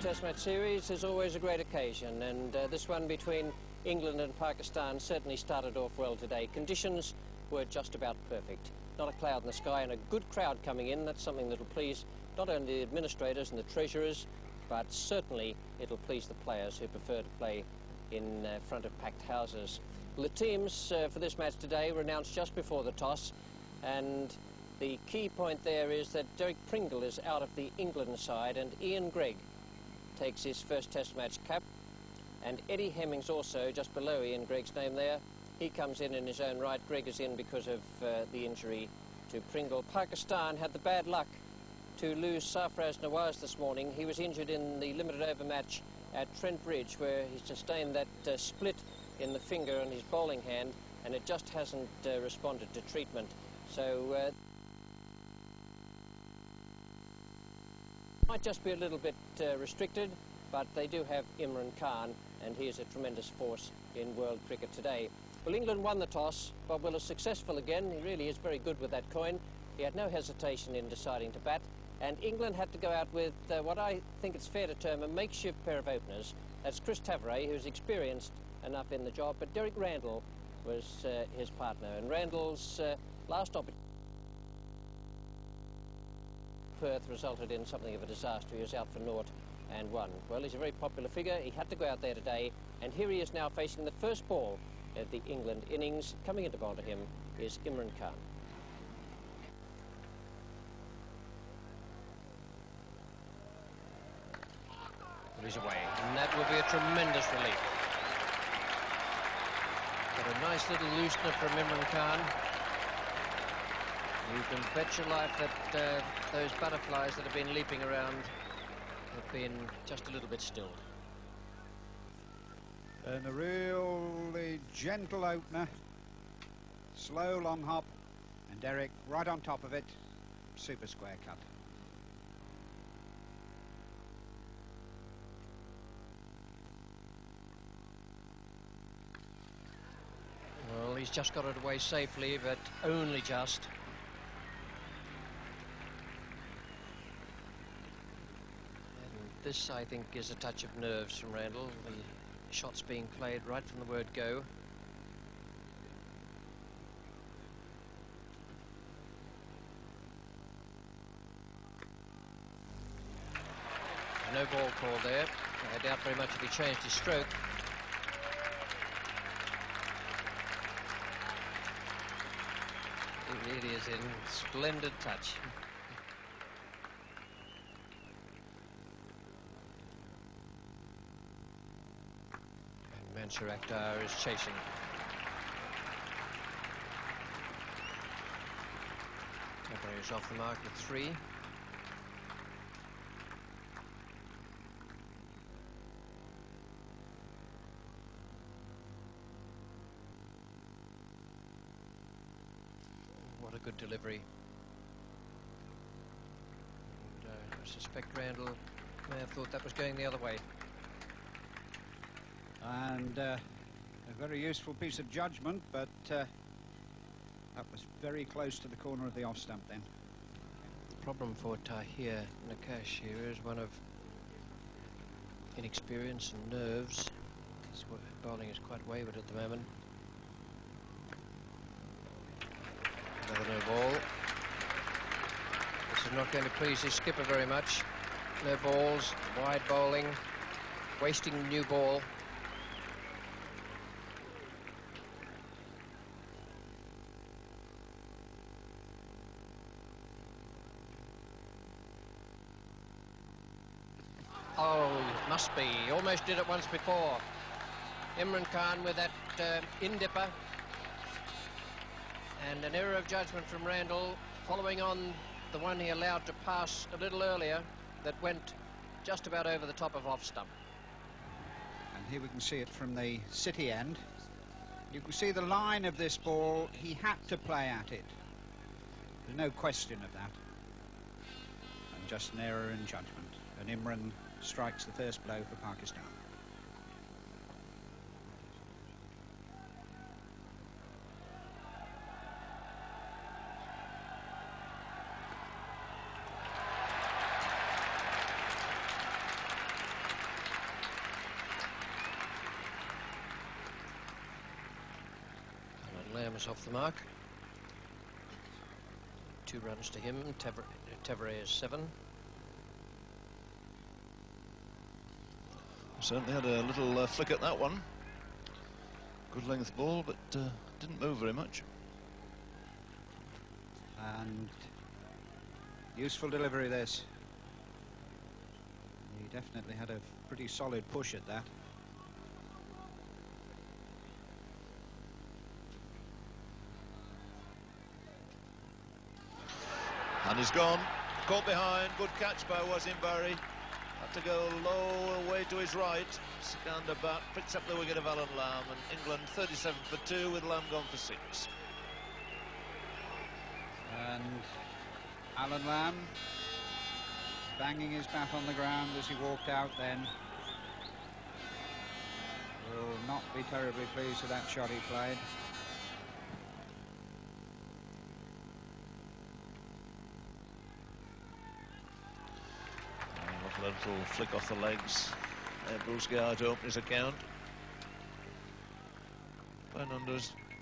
Test match series is always a great occasion, and this one between England and Pakistan certainly started off well today. Conditions were just about perfect. Not a cloud in the sky and a good crowd coming in. That's something that will please not only the administrators and the treasurers, but certainly it'll please the players who prefer to play in front of packed houses. Well, the teams for this match today were announced just before the toss, and the key point there is that Derek Pringle is out of the England side, and Ian Gregg takes his first Test match cap. And Eddie Hemmings also, just below Ian Gregg's name there. He comes in his own right. Gregg is in because of the injury to Pringle. Pakistan had the bad luck to lose Sarfraz Nawaz this morning. He was injured in the limited over match at Trent Bridge, where he sustained that split in the finger on his bowling hand, and it just hasn't responded to treatment. So might just be a little bit restricted, but they do have Imran Khan, and he is a tremendous force in world cricket today. Well, England won the toss. Bob Willis successful again. He really is very good with that coin. He had no hesitation in deciding to bat, and England had to go out with what I think it's fair to term a makeshift pair of openers. That's Chris Tavare, who's experienced enough in the job, but Derek Randall was his partner, and Randall's last opportunity Perth resulted in something of a disaster. He was out for 0 and 1. Well, he's a very popular figure. He had to go out there today, and here he is now facing the first ball of the England innings. Coming into bowl to him is Imran Khan. But he's away, and that will be a tremendous relief. But a nice little loosener from Imran Khan. You can bet your life that those butterflies that have been leaping around have been just a little bit stilled. And a really gentle opener, slow long hop, and Derek right on top of it, super square cut. Well, he's just got it away safely, but only just. This, I think, is a touch of nerves from Randall. The shot's being played right from the word go. No ball call there. I doubt very much if he changed his stroke. He really is in splendid touch. Mansur Akhtar is chasing. Tavare is off the mark with 3. What a good delivery. And I suspect Randall may have thought that was going the other way. And a very useful piece of judgment, but that was very close to the corner of the off stump then. The problem for Tahir Nakash here is one of inexperience and nerves. His bowling is quite wayward at the moment. Another no ball. This is not going to please his skipper very much. No balls, wide bowling, wasting new ball. Oh, it must be. He almost did it once before. Imran Khan with that in-dipper. And an error of judgment from Randall, following on the one he allowed to pass a little earlier that went just about over the top of off stump. And here we can see it from the city end. You can see the line of this ball. He had to play at it. There's no question of that. And just an error in judgment. And Imran strikes the first blow for Pakistan. Thomas off the mark. 2 runs to him. Tavare is 7. Certainly had a little flick at that one. Good length ball, but didn't move very much. And useful delivery this. He definitely had a pretty solid push at that. And he's gone. Caught behind. Good catch by Wasim Bari. Had to go low away to his right. Skander back. Picks up the wicket of Alan Lamb. And England 37 for 2 with Lamb gone for 6. And Alan Lamb banging his bat on the ground as he walked out then. Will not be terribly pleased with that shot he played. A little flick off the legs. Bruce Gard to open his account. Playing under a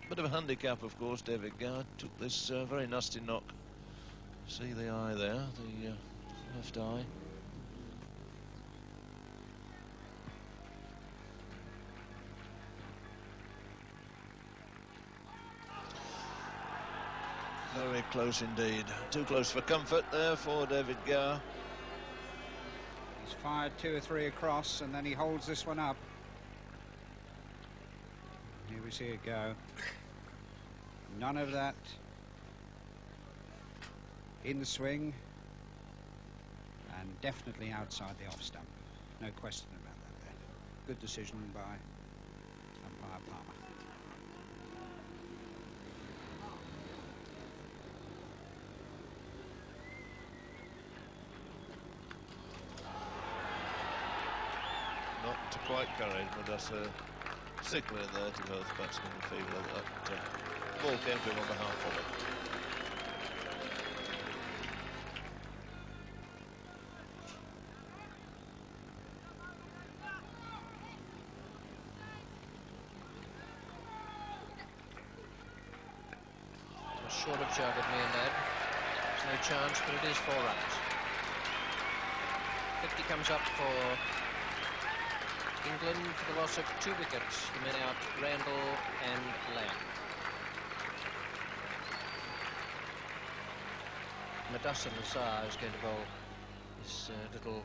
bit of a handicap, of course. David Gard took this very nasty knock. See the eye there, the left eye. Very close indeed. Too close for comfort there for David Gard. He's fired 2 or 3 across, and then he holds this one up. Here we see it go. None of that in the swing, and definitely outside the off stump. No question about that there. Good decision by umpire Palmer. Not quite carried, but that's a signal in there to both batsmen and fielder that ball came to him on the half volley. Short of jug at me and Dad. There's no chance, but it is 4 runs. 50 comes up for England for the loss of 2 wickets. The men out, Randall and Lamb. Madusson Azar is going to bowl his little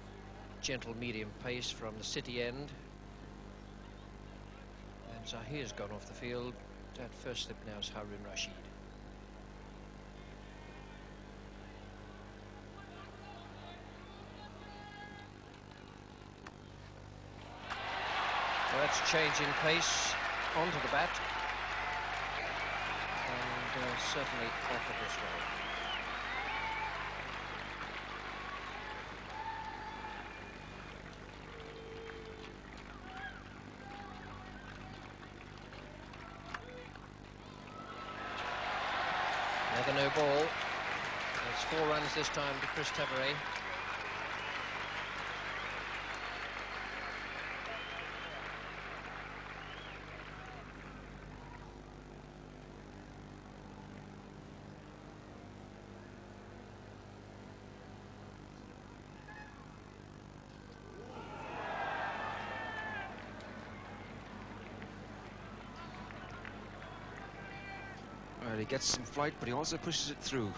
gentle medium pace from the city end. And Zahir's gone off the field. At first slip now is Harun Rashid. That's a change in pace onto the bat, and certainly off it as well. Another no ball. It's 4 runs this time to Chris Tavare. Well, he gets some flight, but he also pushes it through.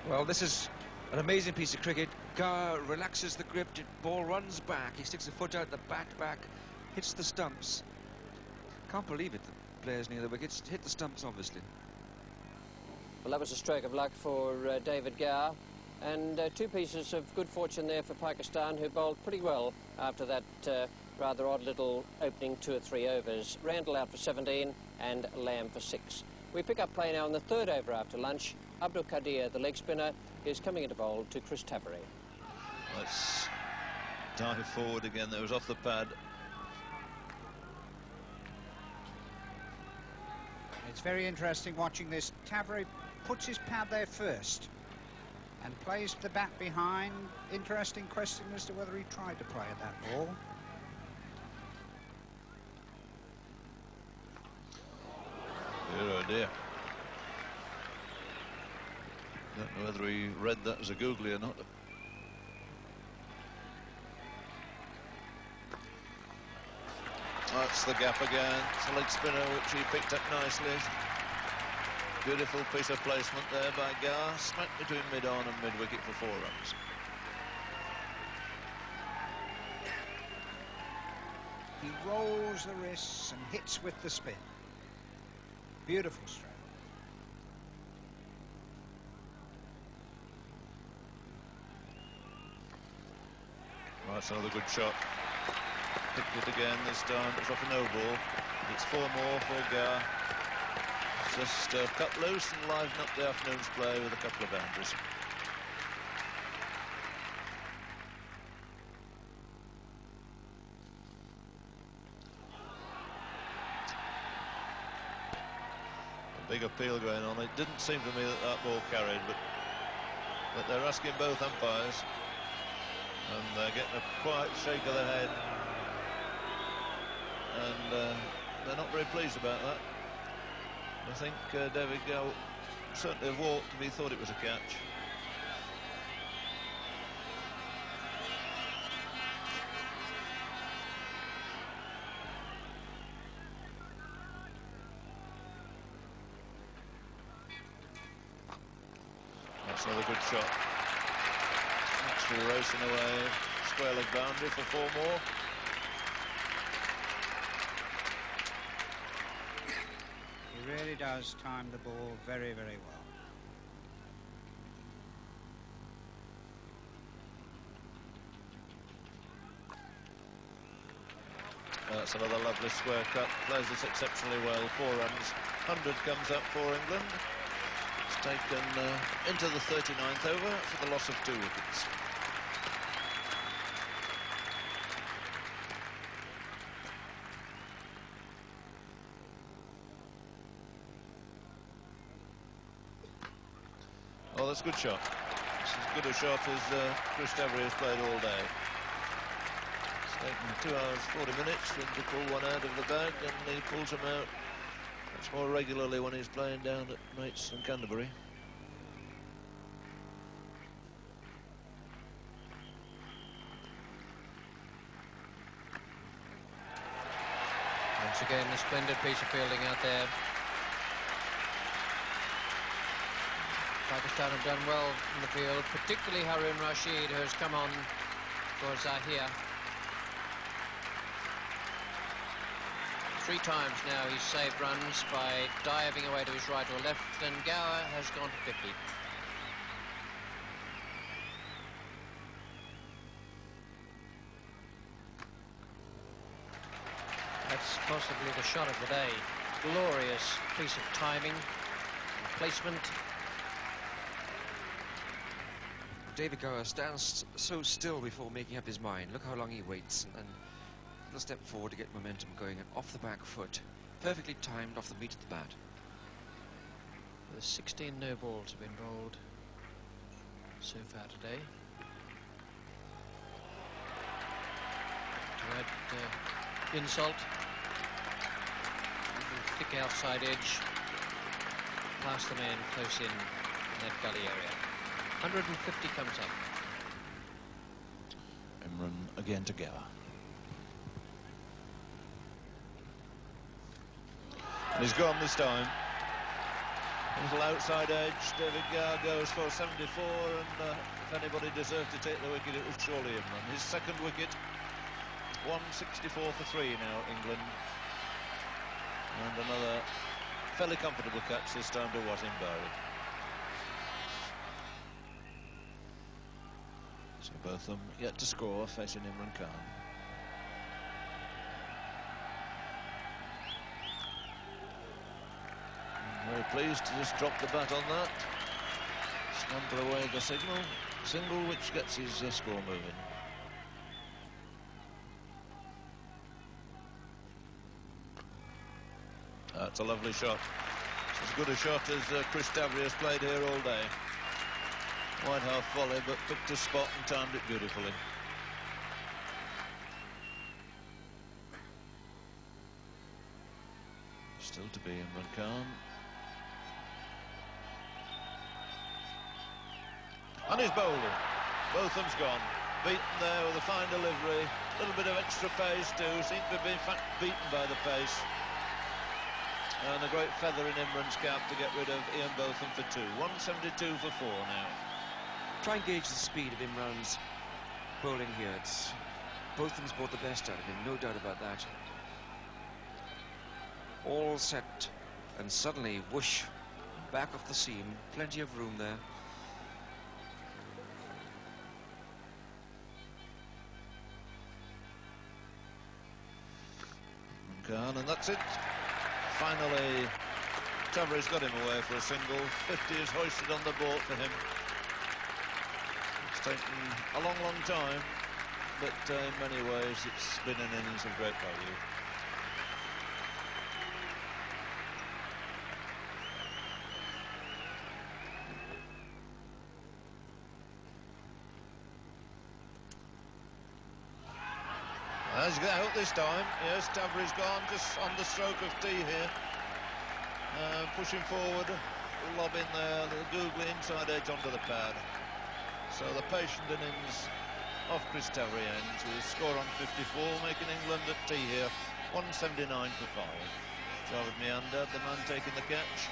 Well, this is an amazing piece of cricket. Gar relaxes the grip, the ball runs back, he sticks a foot out the back, hits the stumps. Can't believe it, the players near the wickets hit the stumps, obviously. Well, that was a stroke of luck for David Gar, and 2 pieces of good fortune there for Pakistan, who bowled pretty well after that rather odd little opening 2 or 3 overs. Randall out for 17 and Lamb for 6. We pick up play now in the 3rd over after lunch. Abdul Qadir, the leg spinner, is coming into bowl to Chris Tavare. That's Dive forward again, that was off the pad. It's very interesting watching this. Tavare puts his pad there first and plays the bat behind. Interesting question as to whether he tried to play at that ball. Dear oh dear. Don't know whether he read that as a googly or not. That's the gap again. It's a leg spinner which he picked up nicely. Beautiful piece of placement there by Gar. Smack between mid-on and mid-wicket for 4 runs. He rolls the wrists and hits with the spin. Beautiful stroke. Well, that's another good shot. Picked it again this time. It's off a no ball. It's 4 more for Gar. Just cut loose and liven up the afternoon's play with a couple of boundaries. A big appeal going on. It didn't seem to me that that ball carried, but they're asking both umpires, and they're getting a quiet shake of the head, and they're not very pleased about that. I think David Gow certainly have walked if he thought it was a catch. That's another good shot. Actually racing away, square leg boundary for 4 more. He really does time the ball very, very well. That's another lovely square cut. Plays this exceptionally well. 4 runs. 100 comes up for England. It's taken into the 39th over for the loss of 2 wickets. Oh, that's a good shot. It's as good a shot as Chris Tavare has played all day. It's taken 2 hours 40 minutes for him to pull one out of the bag, and he pulls them out much more regularly when he's playing down at Mates and Canterbury. Once again, a splendid piece of fielding out there. Pakistan have done well in the field, particularly Harun Rashid, who has come on for Zahir. 3 times now he's saved runs by diving away to his right or left, and Gower has gone to 50. That's possibly the shot of the day. Glorious piece of timing and placement. David Gower stands so still before making up his mind. Look how long he waits, and a little step forward to get momentum going, and off the back foot. Perfectly timed off the meat of the bat. The 16 no balls have been bowled so far today. To add insult, thick outside edge, past the man close in that gully area. 150 comes up. Imran again to Gower. And he's gone this time. A little outside edge. David Gower goes for 74, and if anybody deserved to take the wicket, it was surely Imran. His 2nd wicket. 164 for 3 now, England. And another fairly comfortable catch this time to Wasim Bari. So both of them yet to score, facing Imran Khan. Very pleased to just drop the bat on that. Scamper away the single which gets his score moving. That's a lovely shot. It's as good a shot as Chris Tavri has played here all day. Wide half volley, but picked a spot and timed it beautifully. Still to be Imran Khan. And he's bowled it. Botham's gone. Beaten there with a fine delivery. A little bit of extra pace too. Seemed to be in fact beaten by the pace. And a great feather in Imran's cap to get rid of Ian Botham for 2. 172 for 4 now. Try and gauge the speed of Imran's bowling here. Botham's brought the best out of him, no doubt about that. All set, and suddenly, whoosh, back off the seam. Plenty of room there. Khan, and that's it. Finally, Tavri's got him away for a single. 50 is hoisted on the board for him. It's taken a long, long time, but in many ways it's been an innings of great value. Has got out this time. Yes, Tavri's gone just on the stroke of tea here. Pushing forward, lob in there, the googly inside edge onto the pad. So the patient innings of Chris Tavri ends with a score on 54, making England at tea here, 179 for 5. Javed Miander, the man taking the catch.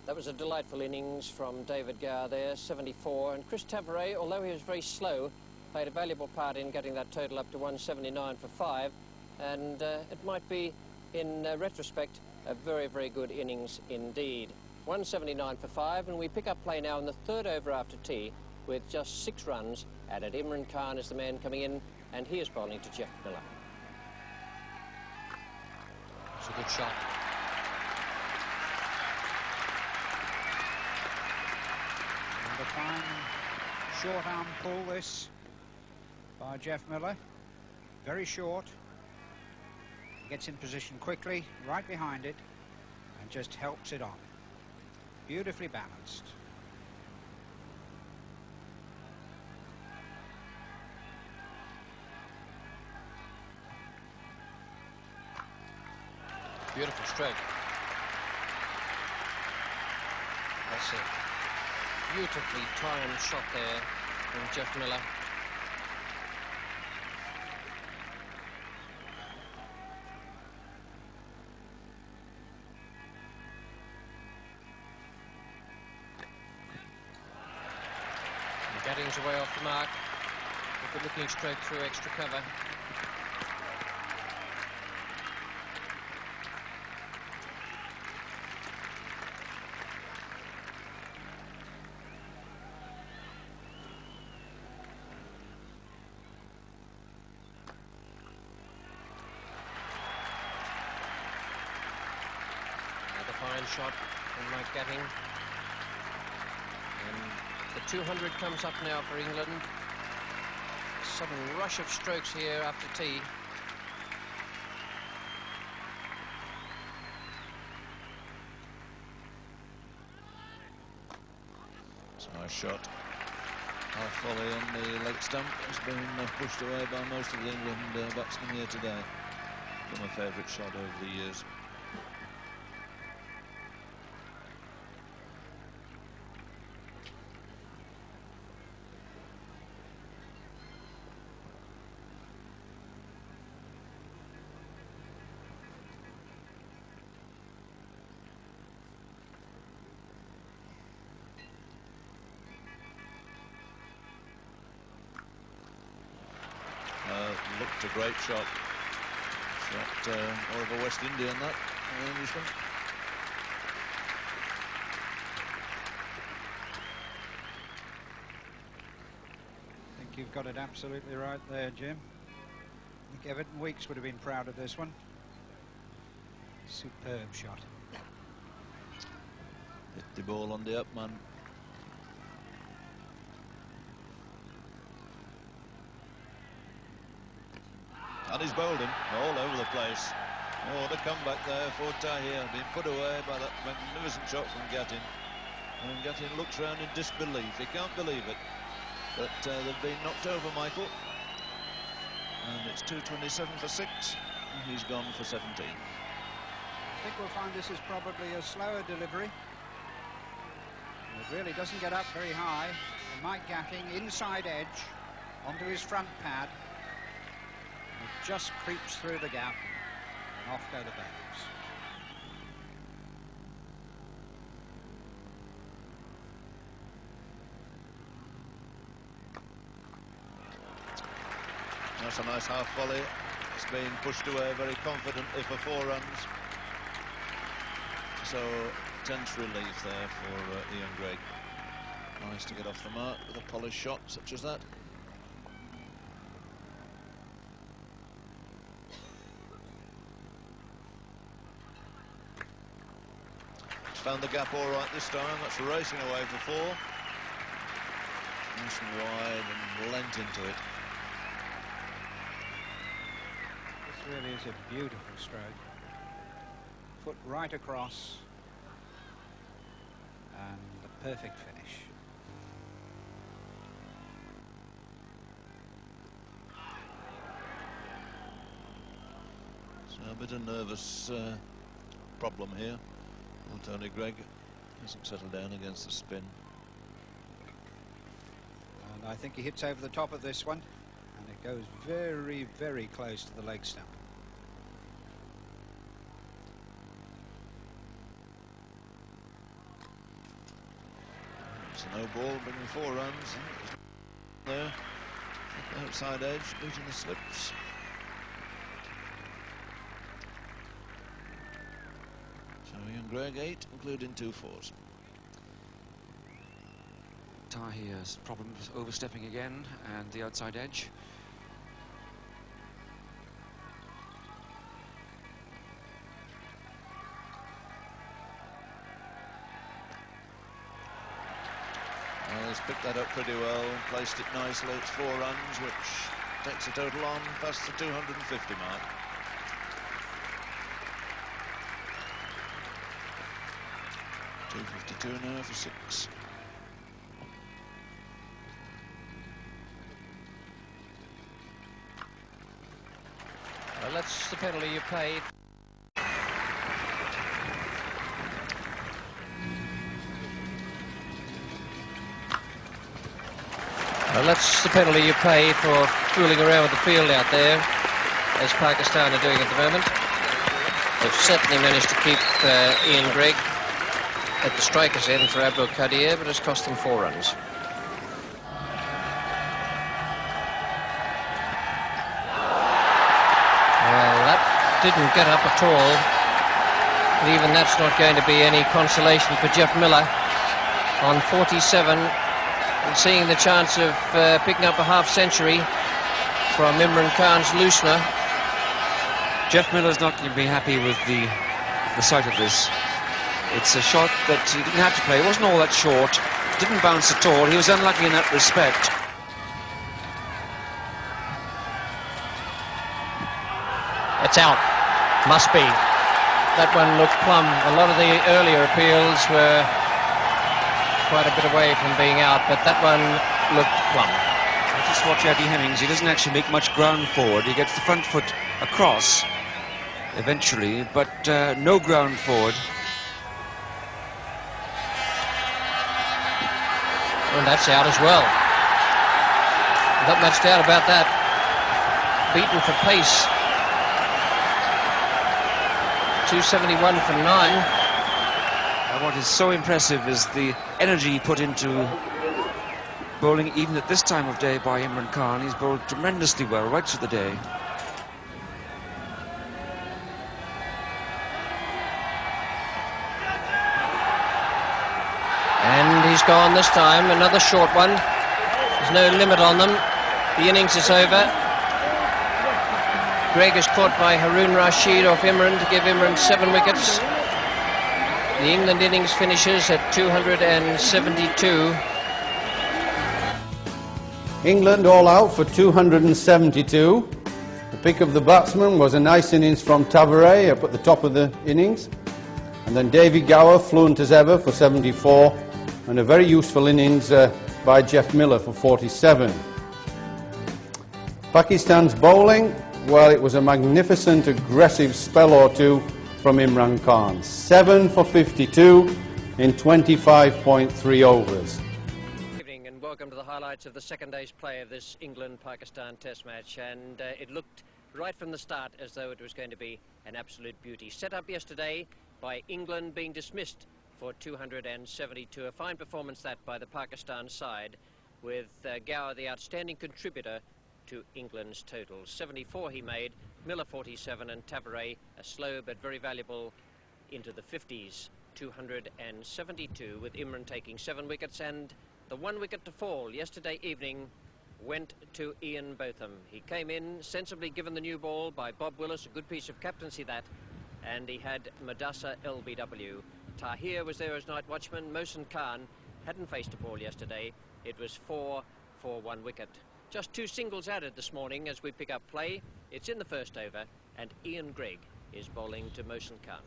That was a delightful innings from David Gower there, 74. And Chris Tavri, although he was very slow, played a valuable part in getting that total up to 179 for 5. And it might be, in retrospect, a very, very good innings indeed. 179 for 5, and we pick up play now in the third over after tea with just 6 runs added. Imran Khan is the man coming in, and he is bowling to Jeff Miller. It's a good shot. And a fine short arm pull this by Jeff Miller. Very short. Gets in position quickly, right behind it, and just helps it on. Beautifully balanced. Beautiful stroke. That's a beautifully timed shot there from Jeff Miller. Gadding's away off the mark. A good looking stroke through extra cover. Another fine shot from Mike Gatting. The 200 comes up now for England. Sudden rush of strokes here after tea. It's a nice shot. Half volley on the leg stump has been pushed away by most of the England batsmen here today. Been my favourite shot over the years. Looked a great shot. Shot more of a West Indian, that Englishman. I think you've got it absolutely right there, Jim. I think Everton Weekes would have been proud of this one. Superb shot. Hit the ball on the up man. And he's bowled him all over the place. Oh, the comeback there for Tahir, being put away by that magnificent shot from Gattin. And Gattin looks round in disbelief. He can't believe it. But they've been knocked over, Michael. And it's 227 for 6. And he's gone for 17. I think we'll find this is probably a slower delivery. It really doesn't get up very high. And Mike Gatting, inside edge, onto his front pad. It just creeps through the gap, and off go the bails. That's a nice half volley. It's been pushed away very confidently for 4 runs. So, tense relief there for Ian Gregg. Nice to get off the mark with a polished shot such as that. Found the gap all right this time. That's racing away for 4. Nice and wide and lent into it. This really is a beautiful stroke. Foot right across. And the perfect finish. So a bit of nervous problem here. Well, Tony Gregg hasn't settled down against the spin. And I think he hits over the top of this one, and it goes very, very close to the leg stump. It's a no ball, bringing 4 runs. There, outside edge, losing the slips. Ian Gregg 8, including 2 fours. Tahir's problems overstepping again, and the outside edge. Well, he's picked that up pretty well, placed it nicely. It's 4 runs, which takes a total on past the 250 mark. .252 now for 6. Well, that's the penalty you paid. Well, that's the penalty you pay for fooling around with the field out there, as Pakistan are doing at the moment. They've certainly managed to keep Ian Gregg at the striker's end for Abdul Qadir, but it's cost them 4 runs. Well, that didn't get up at all. But even that's not going to be any consolation for Jeff Miller on 47, and seeing the chance of picking up a half-century from Imran Khan's loosener. Jeff Miller's not going to be happy with the sight of this. It's a shot that he didn't have to play. It wasn't all that short. Didn't bounce at all. He was unlucky in that respect. It's out. Must be. That one looked plumb. A lot of the earlier appeals were quite a bit away from being out, but that one looked plumb. Just watch Eddie Hemmings. He doesn't actually make much ground forward. He gets the front foot across eventually, but no ground forward. And that's out as well. Not much doubt about that. Beaten for pace. 271 for 9. And what is so impressive is the energy he put into bowling, even at this time of day, by Imran Khan. He's bowled tremendously well right through the day. And he's gone this time, another short one. There's no limit on them. The innings is over. Gregg is caught by Haroon Rashid off Imran to give Imran 7 wickets. The England innings finishes at 272. England all out for 272. pick of the batsman was a nice innings from Tavares up at the top of the innings. And then Davy Gower, fluent as ever, for 74. And a very useful innings by Jeff Miller for 47. Pakistan's bowling, well, it was a magnificent, aggressive spell or two from Imran Khan. 7 for 52 in 25.3 overs. Good evening and welcome to the highlights of the second day's play of this England-Pakistan test match, and it looked right from the start as though it was going to be an absolute beauty. Set up yesterday by England being dismissed for 272. A fine performance that by the Pakistan side, with Gower the outstanding contributor to England's total. 74 he made, Miller 47, and Tavares a slow but very valuable into the 50s. 272 with Imran taking 7 wickets, and the 1 wicket to fall yesterday evening went to Ian Botham. He came in sensibly given the new ball by Bob Willis, a good piece of captaincy that, and he had Madassa LBW. Tahir was there as night watchman. Mohsin Khan hadn't faced a ball yesterday. It was 4 for 1 wicket. Just 2 singles added this morning as we pick up play. It's in the first over, and Ian Gregg is bowling to Mohsin Khan.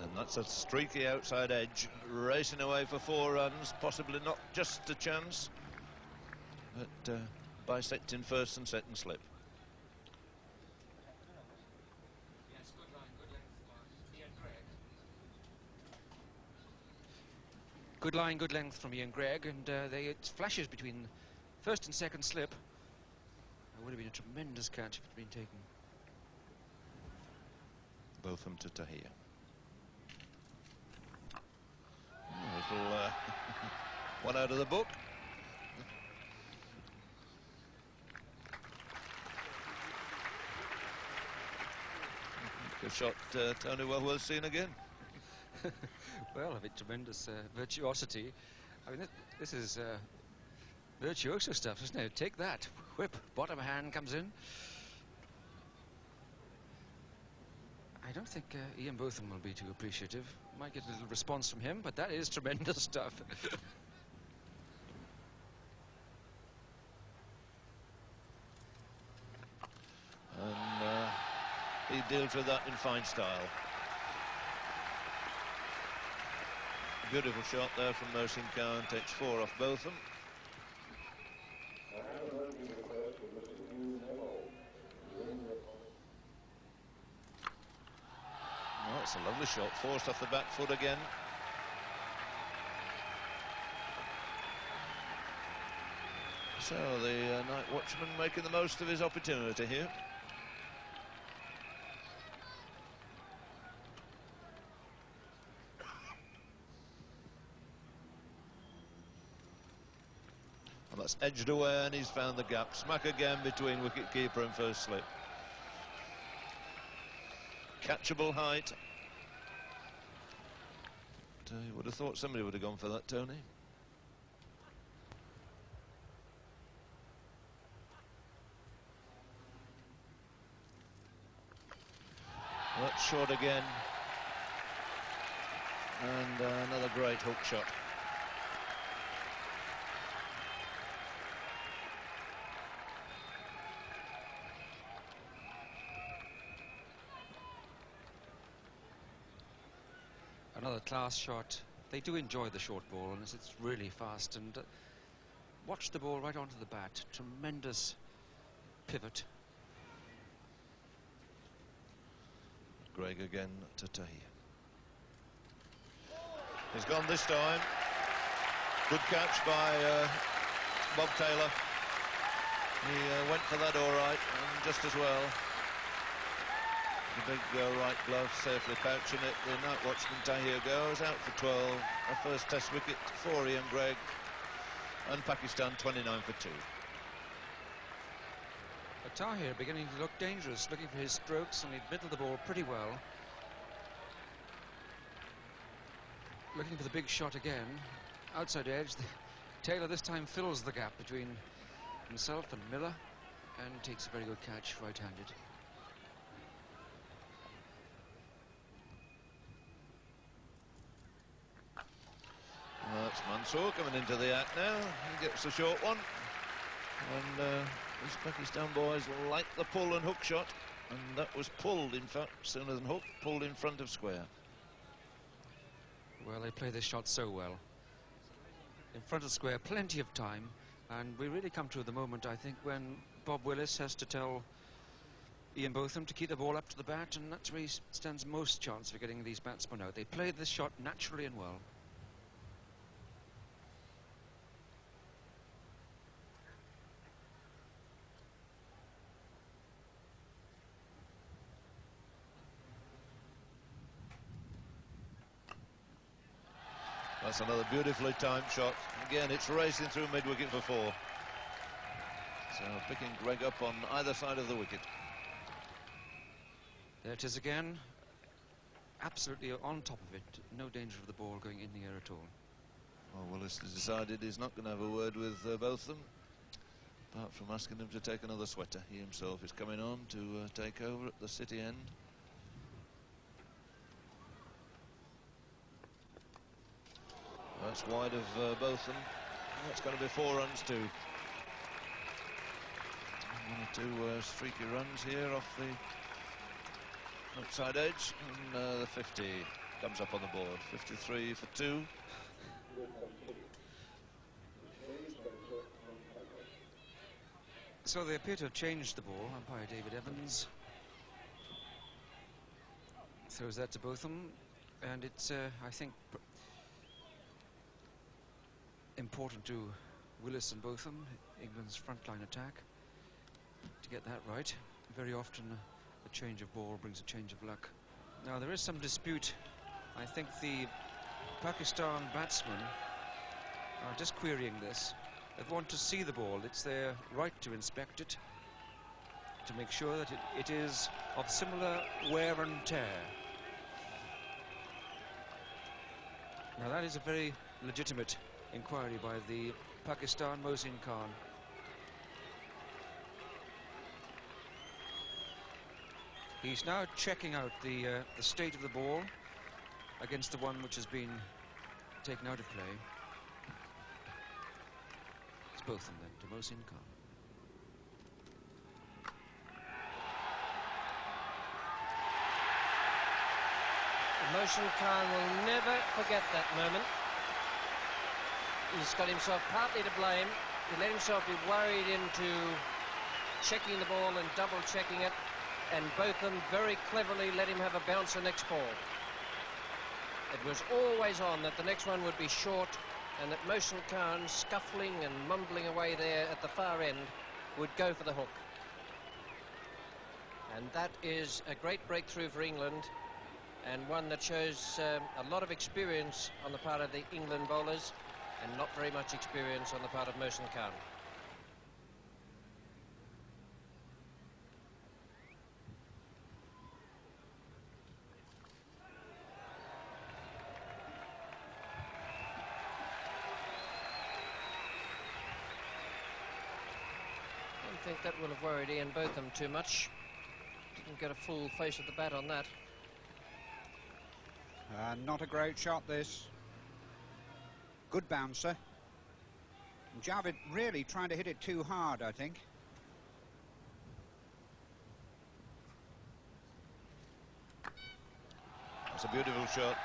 And that's a streaky outside edge, racing away for 4 runs, possibly not just a chance, but bisecting first and second slip. Good line, good length from Ian Gregg, and it flashes between first and second slip. It would have been a tremendous catch if it had been taken. Botham to Tahir. Little one out of the book. Good shot, Tony, well worth seeing again. Well, a bit tremendous virtuosity. I mean, this is virtuoso stuff, isn't it? Take that. Whip, bottom hand comes in. I don't think Ian Botham will be too appreciative. Might get a little response from him, but that is tremendous stuff. And he deals with that in fine style. Beautiful shot there from Mohsin Khan, takes 4 off Botham. Oh, it's a lovely shot, forced off the back foot again. So the night watchman making the most of his opportunity here. And that's edged away, and he's found the gap. Smack again between wicket-keeper and first slip. Catchable height. You would have thought somebody would have gone for that, Tony. That's short again. And another great hook shot. Another class shot. They do enjoy the short ball, and it's really fast. And watch the ball right onto the bat. Tremendous pivot. Gregg again to Tahir. He's gone this time. Good catch by Bob Taylor. He went for that all right, and just as well. The big right glove safely pouching it. The night watchman Tahir goes out for 12. A first test wicket for Ian Gregg. And Pakistan 29 for 2. But Tahir beginning to look dangerous, looking for his strokes, and he'd middled the ball pretty well. Looking for the big shot again. Outside edge. Taylor this time fills the gap between himself and Miller, and takes a very good catch right-handed. That's Mansour coming into the act now. He gets the short one. And Uzbekistan boys like the pull and hook shot, and that was pulled, in fact, sooner than hooked, pulled in front of square. Well, they play this shot so well. In front of square, plenty of time, and we really come to the moment, I think, when Bob Willis has to tell Ian Botham to keep the ball up to the bat, and that's where he stands most chance for getting these batsmen out. They played this shot naturally and well. That's another beautifully timed shot. Again, it's racing through mid-wicket for 4. So picking Greg up on either side of the wicket. There it is again. Absolutely on top of it. No danger of the ball going in the air at all. Well, Willis has decided he's not going to have a word with both of them, apart from asking him to take another sweater. He himself is coming on to take over at the City end. That's wide of both of them. That's going to be 4 runs too. 1 or 2 streaky runs here off the outside edge, and the 50 comes up on the board. 53 for 2. So they appear to have changed the ball. Umpire David Evans throws that to Botham, and it's, I think, important to Willis and Botham, England's frontline attack, to get that right. Very often a change of ball brings a change of luck. Now there is some dispute. I think the Pakistan batsmen are just querying this. They want to see the ball. It's their right to inspect it, to make sure that it is of similar wear and tear. Now that is a very legitimate inquiry by the Pakistan Mohsin Khan. He's now checking out the state of the ball against the one which has been taken out of play. It's both of them then, to Mohsin Khan. Mohsin Khan will never forget that moment. He's got himself partly to blame. He let himself be worried into checking the ball and double checking it, and Botham very cleverly let him have a bouncer next ball. It was always on that the next one would be short, and that Mohsin Khan, scuffling and mumbling away there at the far end, would go for the hook. And that is a great breakthrough for England, and one that shows a lot of experience on the part of the England bowlers, and not very much experience on the part of Mohsin Khan. I don't think that will have worried Ian Botham too much. Didn't get a full face of the bat on that. Not a great shot, this. Good bouncer. Javed really trying to hit it too hard, I think. That's a beautiful shot.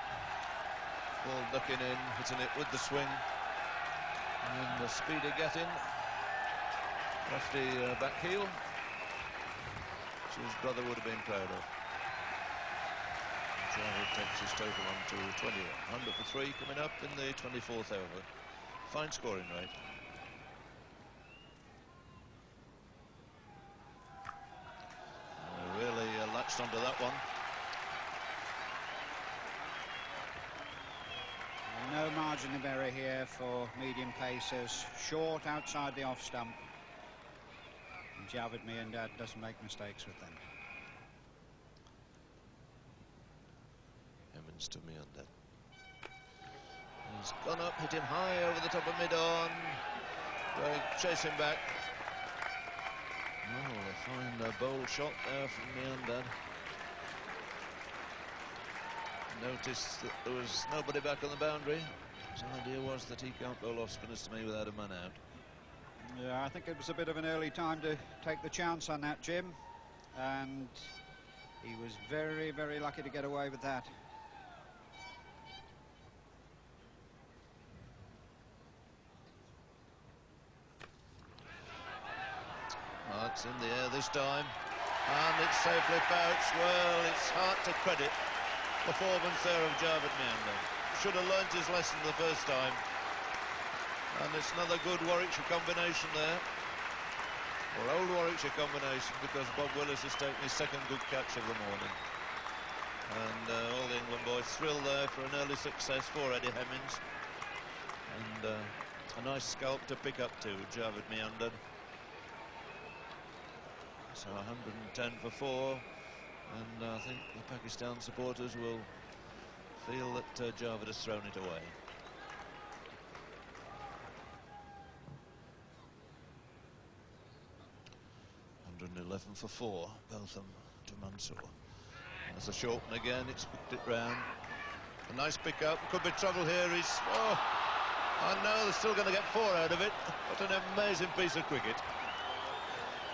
Ball ducking in, hitting it with the swing. And the speedy get in. Lefty back heel, which his brother would have been proud of. Javed takes his total on to 20. 100 for 3 coming up in the 24th over. Fine scoring rate. Really latched onto that one. No margin of error here for medium pacers. Short outside the off stump. And Javed Miandad doesn't make mistakes with them. Evans to Miandad. He's gone up, hit him high over the top of mid-on. Greg chase him back. Oh, a fine bowl shot there from Miandad. Noticed that there was nobody back on the boundary. His idea was that he can't bowl off spinners to me without a man out. Yeah, I think it was a bit of an early time to take the chance on that, Jim. And he was very, very lucky to get away with that. Oh, it's in the air this time. And it's safely pouched. Well, it's hard to credit performance there of Javed Meander. Should have learnt his lesson the first time. And it's another good Warwickshire combination there. Or old Warwickshire combination, because Bob Willis has taken his second good catch of the morning. And all the England boys thrilled there for an early success for Eddie Hemmings. And a nice scalp to pick up too, Javed Meander. So 110 for 4. And I think the Pakistan supporters will feel that Javed has thrown it away. 111 for 4, Botham to Mansour. That's a short one again, it's hooked it round. A nice pick-up, could be trouble here. Oh, I know they're still going to get 4 out of it. What an amazing piece of cricket.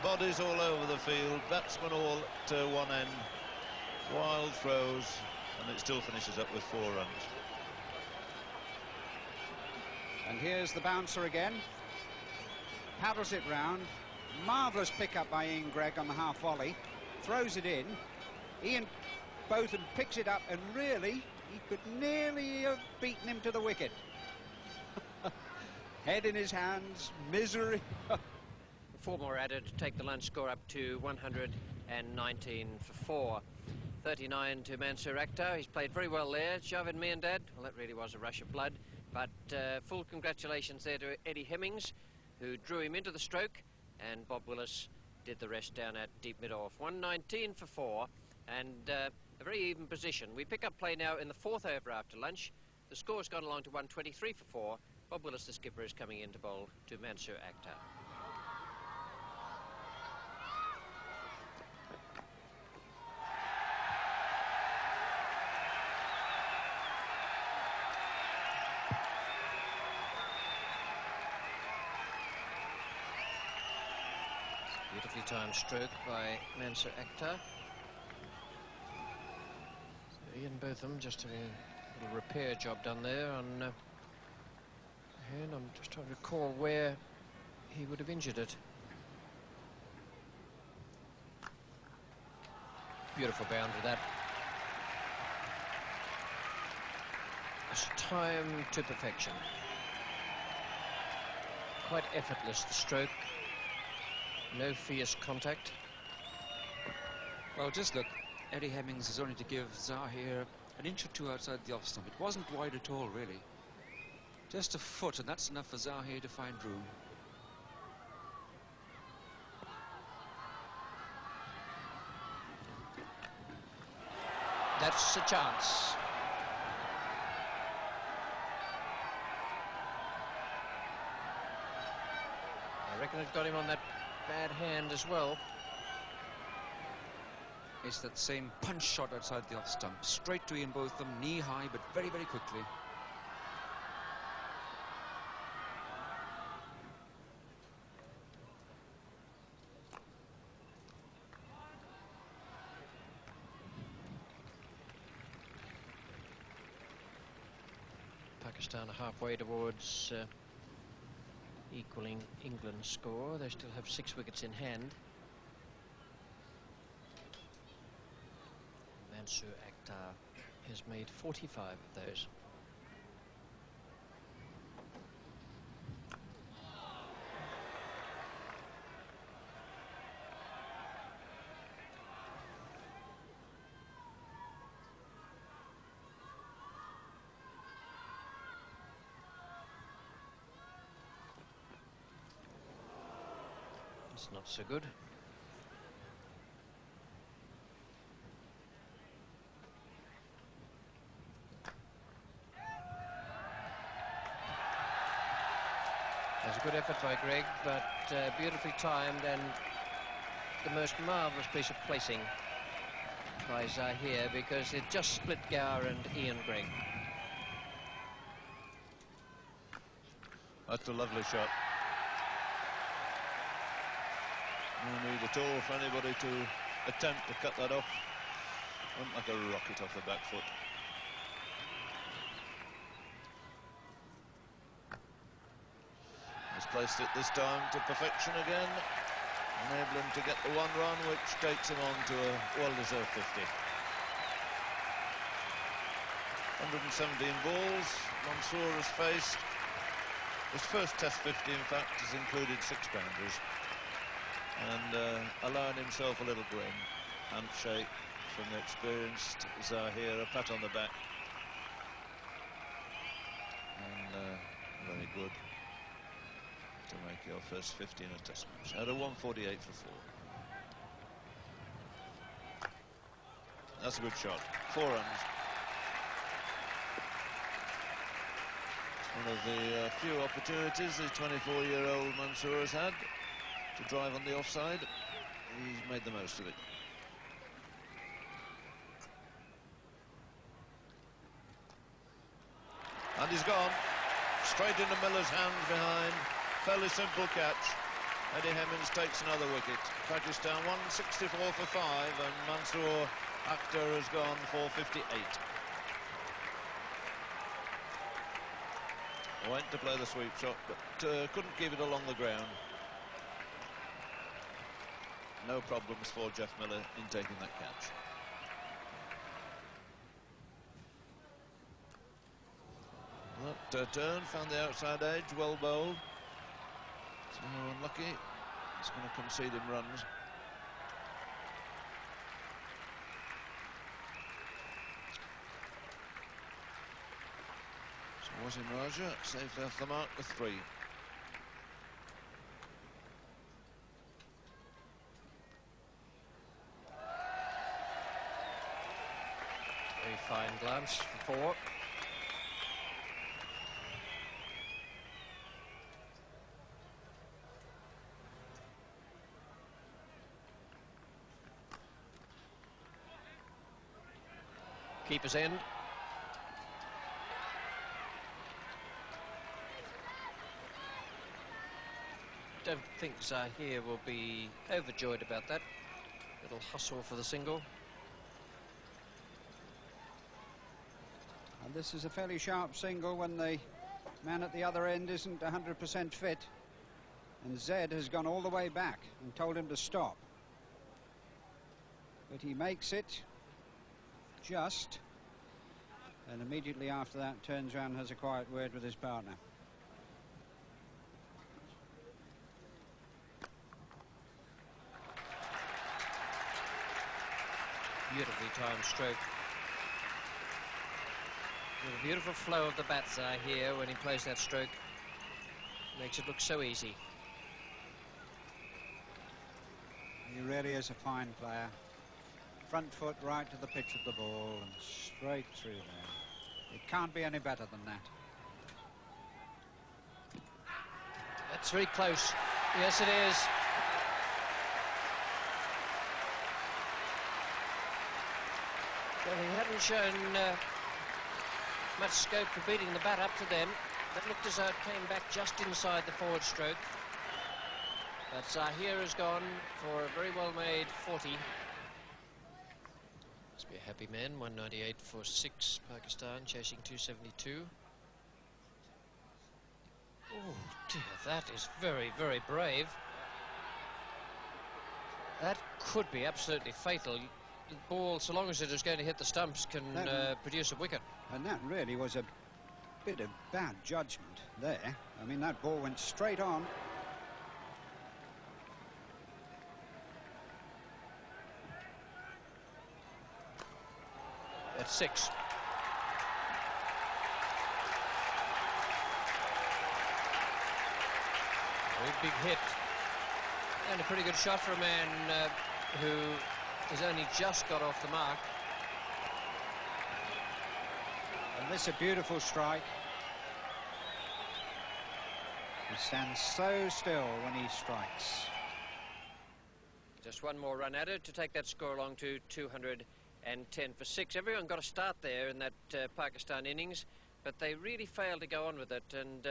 Bodies all over the field, batsmen all at one end. Wild throws, and it still finishes up with 4 runs. And here's the bouncer again. Paddles it round. Marvellous pick-up by Ian Gregg on the half volley. Throws it in. Ian Botham picks it up, and really, he could nearly have beaten him to the wicket. Head in his hands, misery. 4 more added to take the lunch score up to 119 for 4. 39 to Mansour Akhtar. He's played very well there. Javed Meander, well, that really was a rush of blood. But full congratulations there to Eddie Hemmings, who drew him into the stroke, and Bob Willis did the rest down at deep mid-off. 119 for 4, and a very even position. We pick up play now in the 4th over after lunch. The score's gone along to 123 for 4. Bob Willis, the skipper, is coming in to bowl to Mansour Akhtar. Beautifully timed stroke by Mansour Akhtar. So Ian Botham just having a little repair job done there on hand. I'm just trying to recall where he would have injured it. Beautiful boundary that. It's timed to perfection. Quite effortless, the stroke. No fierce contact. Well, just look, Eddie Hemmings is only to give Zahir an inch or 2 outside the off stump. It wasn't wide at all, really. Just a foot, and that's enough for Zahir to find room. That's a chance. I reckon it got him on that bad hand as well. It's that same punch shot outside the off stump, straight to Ian Botham, knee high, but very, very quickly. Pakistan are halfway towards equaling England's score. They still have 6 wickets in hand. Mansour Akhtar has made 45 of those. It's not so good. That's a good effort by Gregg, but beautifully timed, and the most marvellous piece of placing by Zahir, because it just split Gower and Ian Gregg. That's a lovely shot. No need at all for anybody to attempt to cut that off. Went like a rocket off the back foot. He's placed it this time to perfection again, enabling him to get the one run, which takes him on to a well-deserved 50. 117 balls Mansour has faced. His first Test 50, in fact, has included 6 boundaries. And allowing himself a little grin, handshake from the experienced Zahir, a pat on the back. And very good to make your first 50 in a Test match. Had a 148 for 4. That's a good shot. 4 runs. One of the few opportunities the 24-year-old Mansour has had to drive on the offside. He's made the most of it. And he's gone. Straight into Miller's hands behind. Fairly simple catch. Eddie Hemmings takes another wicket. Pakistan 164 for 5, and Mansour Akhtar has gone for 58. Went to play the sweep shot, but couldn't keep it along the ground. No problems for Jeff Miller in taking that catch. That turn found the outside edge, well bowled. So unlucky. It's going to concede him runs. So Wasim Raja safely off the mark with 3. Very fine glance for 4. Keeper's end. Don't think Zahir will be overjoyed about that. Little hustle for the single. And this is a fairly sharp single when the man at the other end isn't 100% fit. And Zed has gone all the way back and told him to stop. But he makes it. Just, and immediately after that turns around and has a quiet word with his partner. Beautifully timed stroke. With a beautiful flow of the bat here when he plays that stroke. Makes it look so easy. He really is a fine player. Front foot right to the pitch of the ball and straight through there. It can't be any better than that. That's very close. Yes, it is. Well, he hadn't shown much scope for beating the bat up to then. That looked as though it came back just inside the forward stroke. But Zahir has gone for a very well-made 40. Must be a happy man. 198 for 6. Pakistan chasing 272. Oh dear, that is very, very brave. That could be absolutely fatal. The ball, so long as it is going to hit the stumps, can produce a wicket. And that really was a bit of bad judgment there. I mean, that ball went straight on. At 6. Very big hit. And a pretty good shot for a man who has only just got off the mark. And this is a beautiful strike. He stands so still when he strikes. Just one more run at it to take that score along to 210 for 6. Everyone got a start there in that Pakistan innings, but they really failed to go on with it, and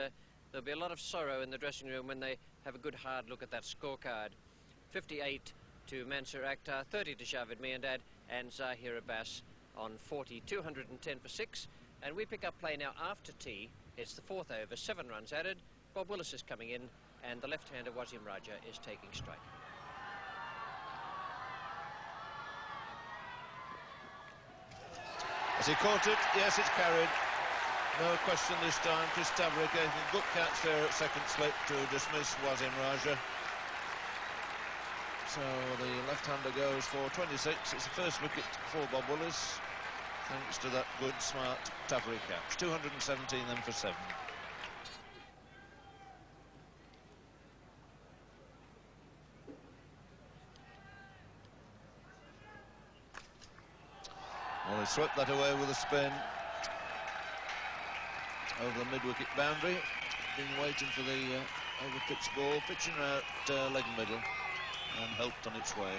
there'll be a lot of sorrow in the dressing room when they have a good hard look at that scorecard. 58 to Mansour Akhtar, 30 to Javed Miandad, and Zahir Abbas on 40, 210 for 6. And we pick up play now after tea. It's the 4th over, 7 runs added. Bob Willis is coming in, and the left-hander Wasim Raja is taking strike. Has he caught it? Yes, it's carried. No question this time. Chris Taverick getting a good catch there at second slip to dismiss Wasim Raja. So the left-hander goes for 26. It's the first wicket for Bob Willis, thanks to that good, smart Taverick catch. 217 then for 7. Well, he swept that away with a spin over the mid-wicket boundary. Been waiting for the over-pitch ball, pitching out leg middle, and helped on its way.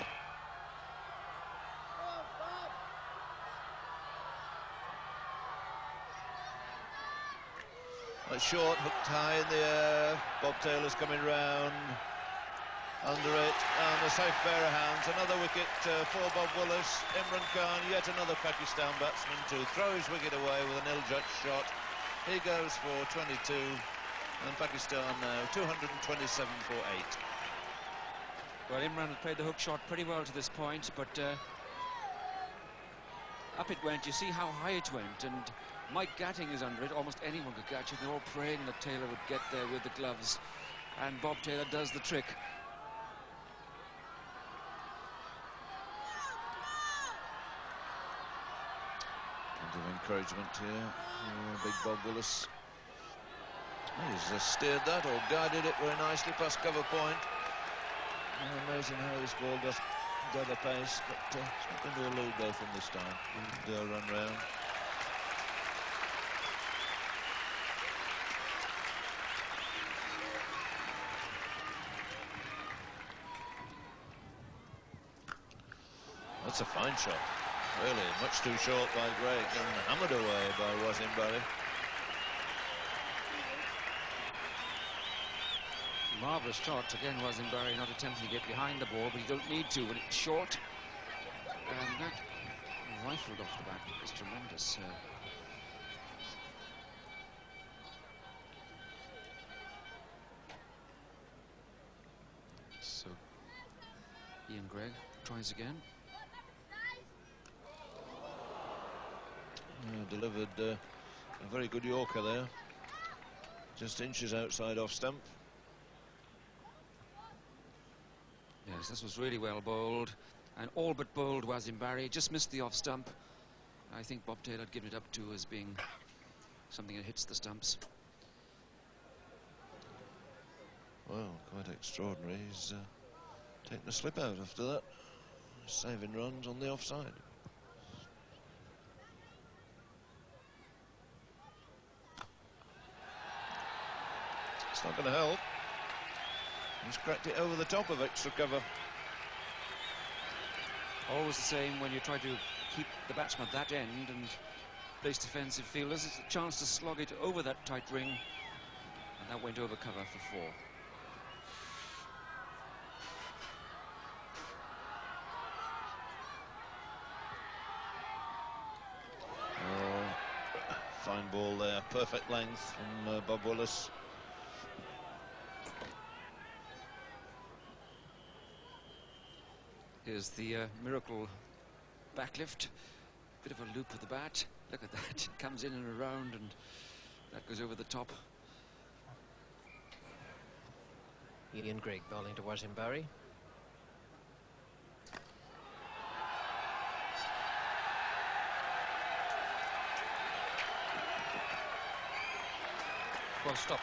A short, hooked high in the air. Bob Taylor's coming round under it, and the safe pair of hands. Another wicket for Bob Willis. Imran Khan, yet another Pakistan batsman to throw his wicket away with an ill-judged shot. He goes for 22, and Pakistan now 227 for 8. Well, Imran had played the hook shot pretty well to this point, but up it went. You see how high it went, and Mike Gatting is under it. Almost anyone could catch it. They're all praying that Taylor would get there with the gloves, and Bob Taylor does the trick. Of encouragement here for big Bob Willis. He's steered that or guided it very nicely past cover point. Amazing how this ball does gather pace, but it's not going to elude both them this time. Good run round. That's a fine shot. Really, much too short by Greg and hammered away by Wasim Barry. Marvellous shot. Again, Wasim Barry not attempting to get behind the ball, but you don't need to when it's short. And that rifled off the bat. It was tremendous. So, Ian Gregg tries again. Delivered a very good Yorker there, just inches outside off stump. Yes, this was really well bowled, and all but bowled Wasim Barry. Just missed the off stump. I think Bob Taylor had given it up to as being something that hits the stumps. Well, quite extraordinary. He's taken a slip out after that, saving runs on the offside. It's not going to help. He's cracked it over the top of extra cover. Always the same when you try to keep the batsman at that end and place defensive fielders. It's a chance to slog it over that tight ring, and that went over cover for 4. Oh, fine ball there, perfect length from Bob Willis. Here's the miracle backlift. Bit of a loop with the bat. Look at that. It comes in and around, and that goes over the top. Ian Gregg bowling to Wasim Barry. Well, stop.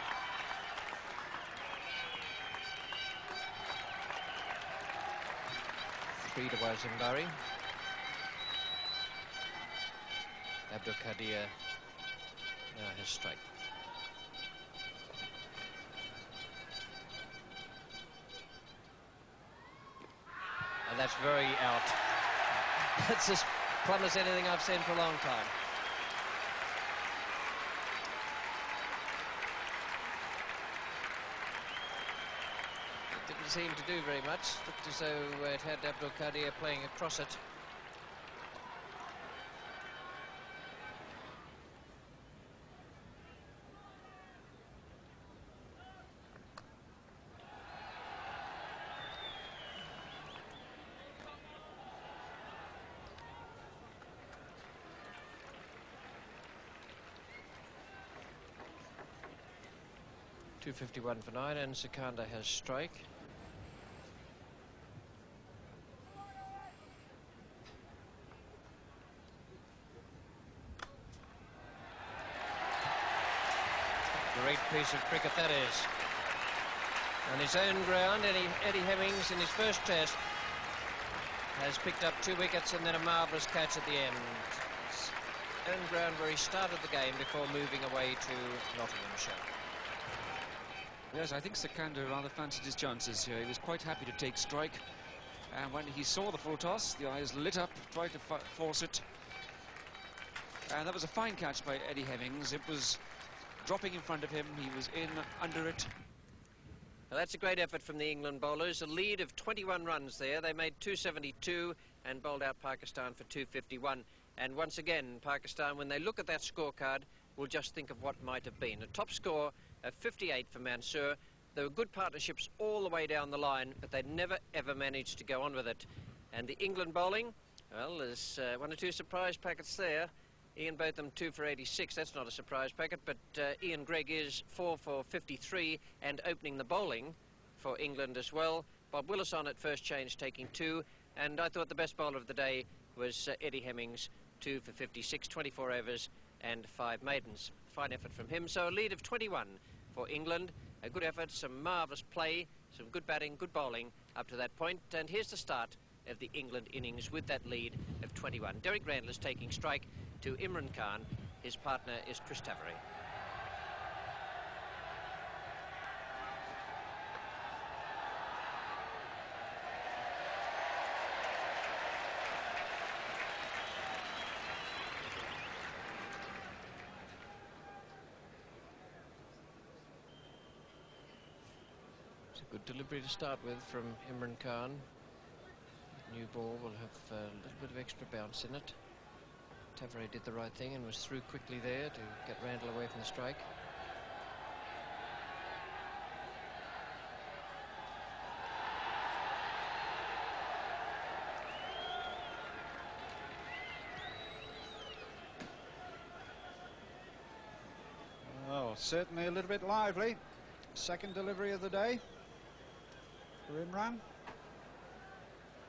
Three to Wasim Barry. Abdul Qadir now has strike. And that's very out. That's as plumb as anything I've seen for a long time. Didn't seem to do very much. Looked as though it had Abdul Qadir playing across it. .251 for 9, and Sikandar has strike. Great piece of cricket that is. On his own ground, Eddie Hemmings in his first test has picked up 2 wickets and then a marvellous catch at the end. His own ground where he started the game before moving away to Nottinghamshire. Yes, I think Sikandar rather fancied his chances here. He was quite happy to take strike. And when he saw the full toss, the eyes lit up, tried to force it. And that was a fine catch by Eddie Hemmings. It was dropping in front of him. He was in under it. Well, that's a great effort from the England bowlers. A lead of 21 runs there. They made 272 and bowled out Pakistan for 251. And once again, Pakistan, when they look at that scorecard, will just think of what might have been. A top score of 58 for Mansoor. There were good partnerships all the way down the line, but they never ever managed to go on with it. And the England bowling, well, there's 1 or 2 surprise packets there. Ian Botham 2 for 86, that's not a surprise packet, but Ian Gregg is 4 for 53 and opening the bowling for England as well. Bob Willis on at first change taking 2, and I thought the best bowler of the day was Eddie Hemmings, 2 for 56, 24 overs and 5 maidens. Fine effort from him, so a lead of 21 for England. A good effort, some marvellous play, some good batting, good bowling up to that point, and here's the start of the England innings with that lead of 21. Derek Randall is taking strike to Imran Khan. His partner is Chris Taveri. It's a good delivery to start with from Imran Khan. New ball will have a little bit of extra bounce in it. Taveri did the right thing and was through quickly there to get Randall away from the strike. Oh, certainly a little bit lively. Second delivery of the day for Imran.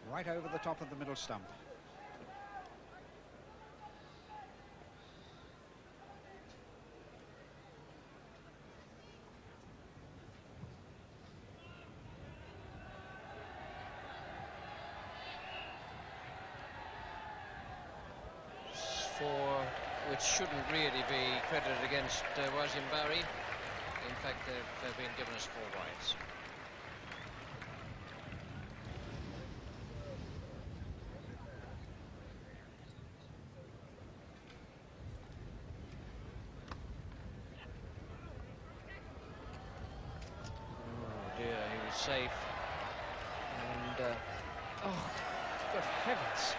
Right over the top of the middle stump. For which shouldn't really be credited against Wasim Bari. In fact, they've been given us 4 wides. Oh dear, he was safe. And oh, good heavens!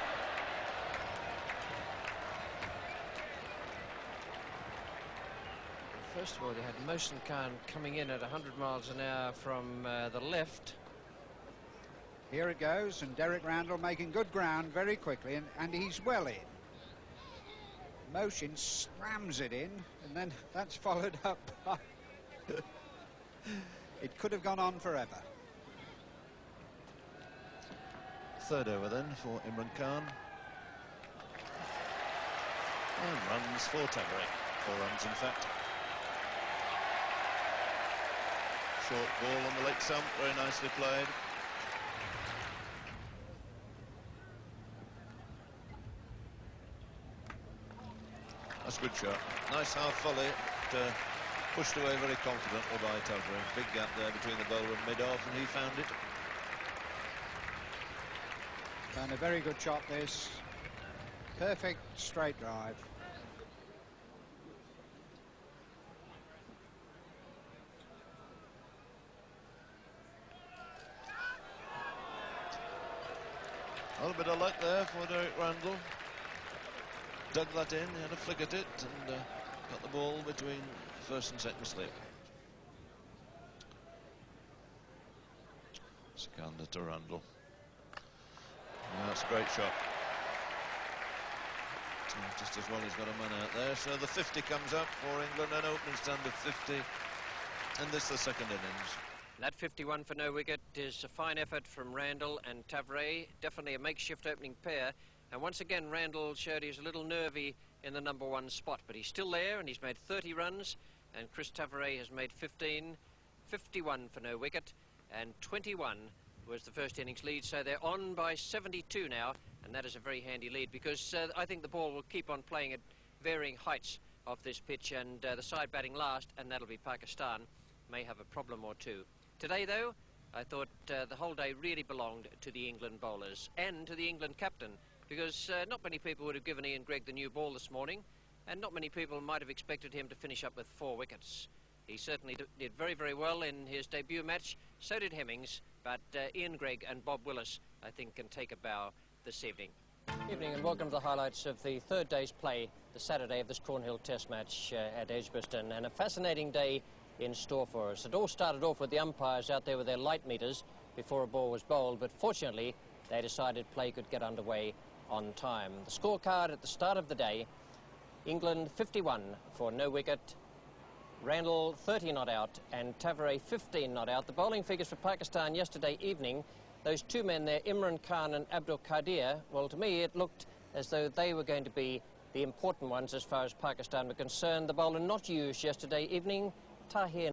First of all, you had Mohsin Khan coming in at 100 miles an hour from the left. Here it goes, and Derek Randall making good ground very quickly, and he's well in. Mohsin slams it in, and then that's followed up by... It could have gone on forever. Third over then for Imran Khan. And runs for Taveri. 4 runs, in fact. Short ball on the leg stump, very nicely played. That's a good shot. Nice half volley, but, pushed away very confidently by Taveri. Big gap there between the bowler and mid-off, and he found it. And a very good shot this. Perfect straight drive. bit of luck there for Derek Randall. Dug that in, he had a flick at it, and got the ball between first and second slip. Sikander to Randall. Yeah, that's a great shot. Just as well he's got a man out there. So the 50 comes up for England, an opening stand of 50, and this is the second innings. That 51 for no wicket is a fine effort from Randall and Tavare. Definitely a makeshift opening pair. And once again, Randall showed he's a little nervy in the #1 spot, but he's still there and he's made 30 runs. And Chris Tavare has made 15, 51 for no wicket, and 21 was the first innings lead. So they're on by 72 now, and that is a very handy lead because I think the ball will keep on playing at varying heights of this pitch, and the side batting last, and that'll be Pakistan, may have a problem or two. Today, though, I thought the whole day really belonged to the England bowlers and to the England captain, because not many people would have given Ian Gregg the new ball this morning, and not many people might have expected him to finish up with 4 wickets. He certainly did very, very well in his debut match. So did Hemmings, but Ian Gregg and Bob Willis, I think, can take a bow this evening. Evening, and welcome to the highlights of the third day's play, the Saturday of this Cornhill Test match at Edgbaston, and a fascinating day in store for us. It all started off with the umpires out there with their light meters before a ball was bowled, but fortunately they decided play could get underway on time. The scorecard at the start of the day: England 51 for no wicket, Randall 30 not out, and Tavare 15 not out. The bowling figures for Pakistan yesterday evening, those two men there, Imran Khan and Abdul Qadir, well, to me it looked as though they were going to be the important ones as far as Pakistan were concerned. The bowler not used yesterday evening, Tahir,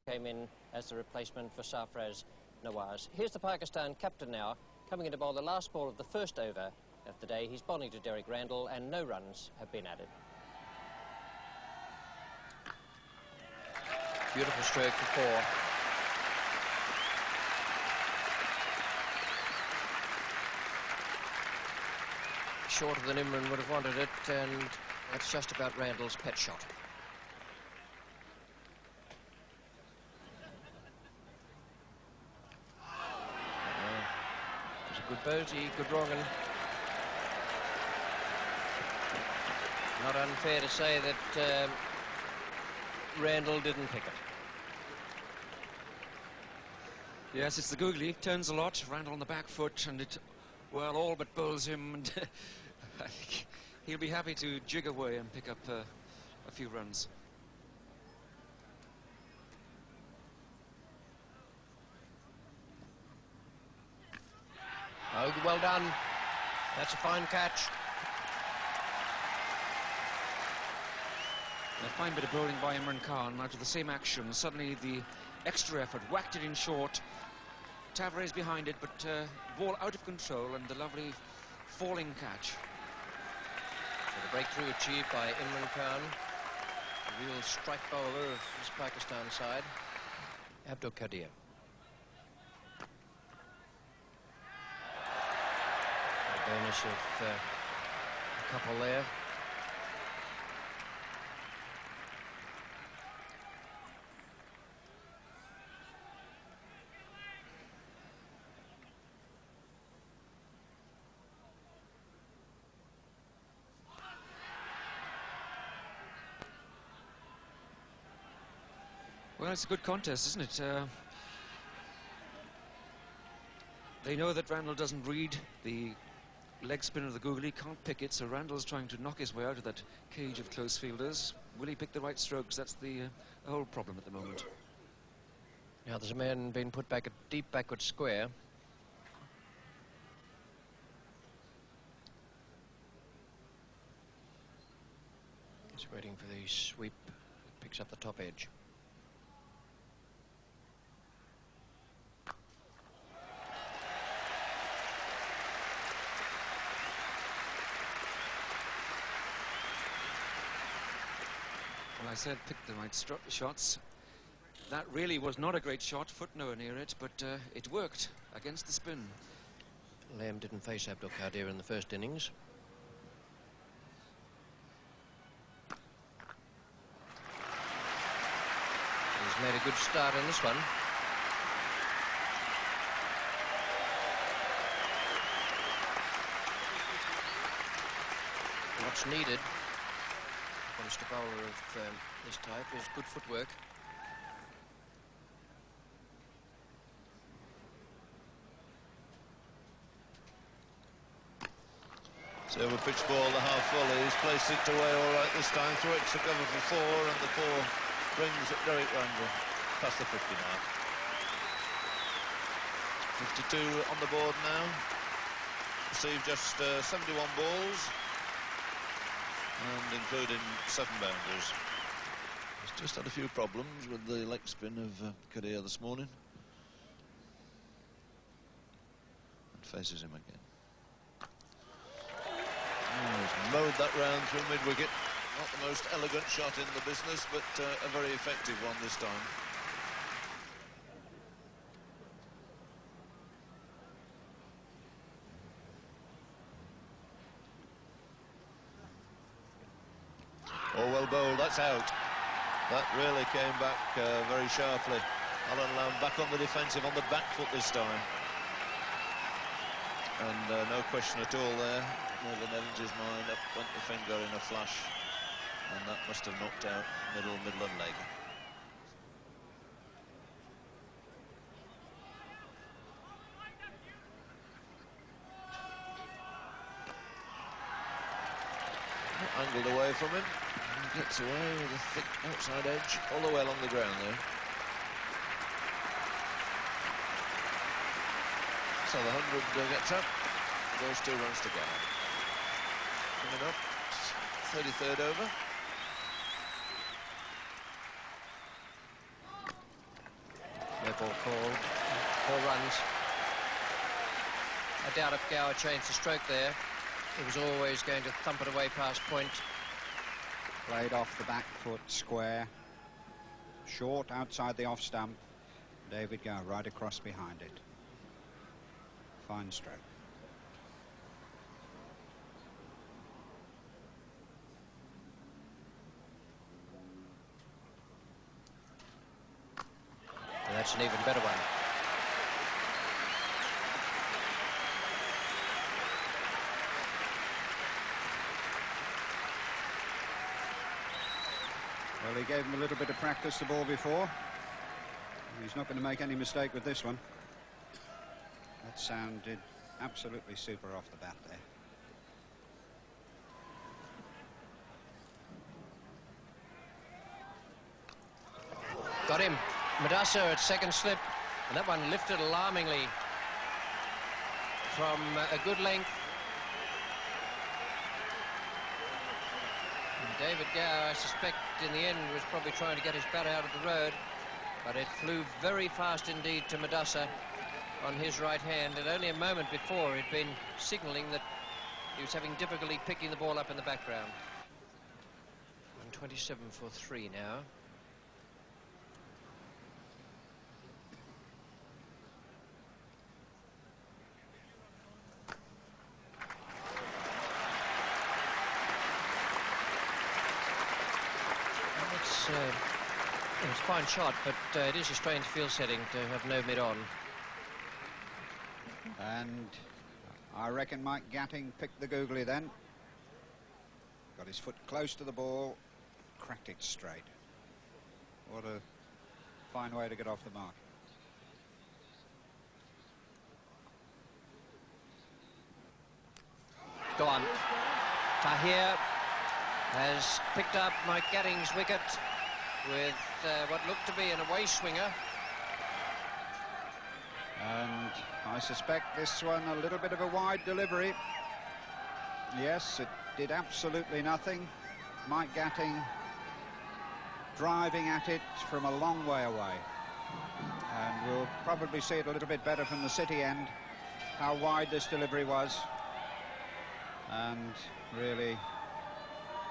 came in as the replacement for Sarfraz Nawaz. Here's the Pakistan captain now, coming in to bowl the last ball of the first over of the day. He's bowling to Derek Randall, and no runs have been added. Beautiful stroke for 4. Shorter than Imran would have wanted it, and that's just about Randall's pet shot. Good bogey, good wrong, and not unfair to say that Randall didn't pick it. Yes, it's the googly. Turns a lot. Randall on the back foot, and it, well, all but bowls him. And I think he'll be happy to jig away and pick up a few runs. Oh, well done. That's a fine catch. A fine bit of bowling by Imran Khan. Out of the same action, suddenly the extra effort whacked it in short. Tavares behind it, but ball out of control, and the lovely falling catch. So the breakthrough achieved by Imran Khan, the real strike bowler of this Pakistan side. Abdul Qadir. Bonus of a couple there. Well, it's a good contest, isn't it? They know that Randall doesn't read the leg spin of the googly, can't pick it, so Randall's trying to knock his way out of that cage of close fielders. Will he pick the right strokes? That's the whole problem at the moment. Now there's a man being put back a deep backward square. He's waiting for the sweep. Picks up the top edge. Well, I said pick the right shots. That really was not a great shot, foot nowhere near it, but it worked against the spin. Lamb didn't face Abdul Qadir in the first innings. He's made a good start on this one. much needed against a bowler of this type is good footwork. Silver pitch ball, the half volley. He's placed it away all right this time. Through extra cover for 4, and the 4 brings Derek Randall past the 50 mark. 52 on the board now. Received just 71 balls, and including 7 boundaries. He's just had a few problems with the leg spin of Kadir this morning. And faces him again. He's mowed that round through mid-wicket. Not the most elegant shot in the business, but a very effective one this time. Oh, well bowled, that's out. That really came back very sharply. Alan Lamb back on the defensive, on the back foot this time. And no question at all there. Morgan Evans's mind, up went the finger in a flash, and that must have knocked out middle and leg. Angled away from him. He gets away with a thick outside edge all the way along the ground there. So the 100 gets up. There's 2 runs to go. Coming up, 33rd over. No ball called. 4 runs. I doubt if Gower changed the stroke there. He was always going to thump it away past point. Played off the back foot square. Short outside the off stump. David Gower right across behind it. Fine stroke. And that's an even better one. Well, he gave him a little bit of practice the ball before. He's not going to make any mistake with this one. That sounded absolutely super off the bat there. Got him. Madassa at second slip, and that one lifted alarmingly from a good length. And David Gower, I suspect, in the end, was probably trying to get his bat out of the road, but it flew very fast indeed to Madassa on his right hand, and only a moment before he'd been signalling that he was having difficulty picking the ball up in the background. 127 for 3 now. It's a fine shot, but it is a strange field setting to have no mid on. And I reckon Mike Gatting picked the googly then. Got his foot close to the ball, cracked it straight. What a fine way to get off the mark. Go on. Tahir has picked up Mike Gatting's wicket with what looked to be an away swinger. And I suspect this one a little bit of a wide delivery. Yes, it did absolutely nothing. Mike Gatting driving at it from a long way away. And we'll probably see it a little bit better from the City end, how wide this delivery was. And really,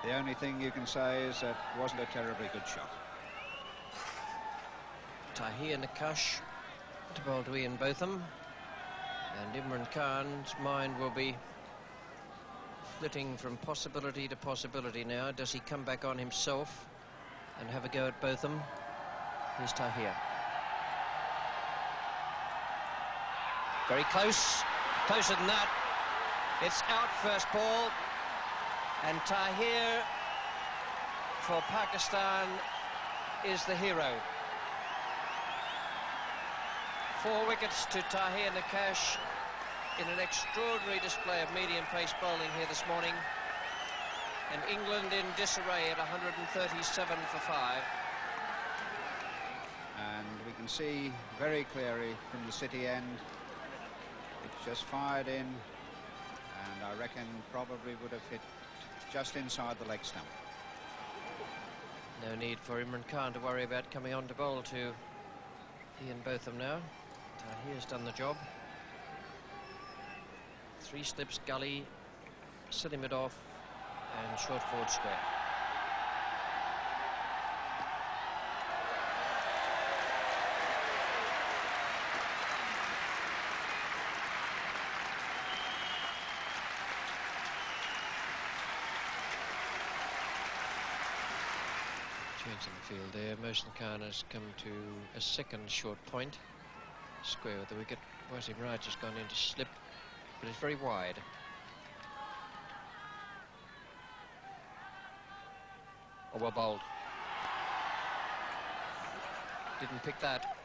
the only thing you can say is that it wasn't a terribly good shot. Tahir Nakash to bowl to Ian Botham, and Imran Khan's mind will be flitting from possibility to possibility now. Does he come back on himself and have a go at Botham? Here's Tahir. Very close, closer than that. It's out first ball, And Tahir for Pakistan is the hero. 4 wickets to Tahir Nakash in an extraordinary display of medium pace bowling here this morning. And England in disarray at 137 for 5. And we can see very clearly from the City end, it's just fired in, and I reckon probably would have hit just inside the leg stump. No need for Imran Khan to worry about coming on to bowl to Ian Botham now. Tahir's done the job. 3 slips, gully, silly mid off, and short forward square. Changing the field there. Mohsin Khan has come to a second short point. Square with the wicket. Wasim Raj has gone into slip, but it's very wide. Oh, well bowled. Didn't pick that.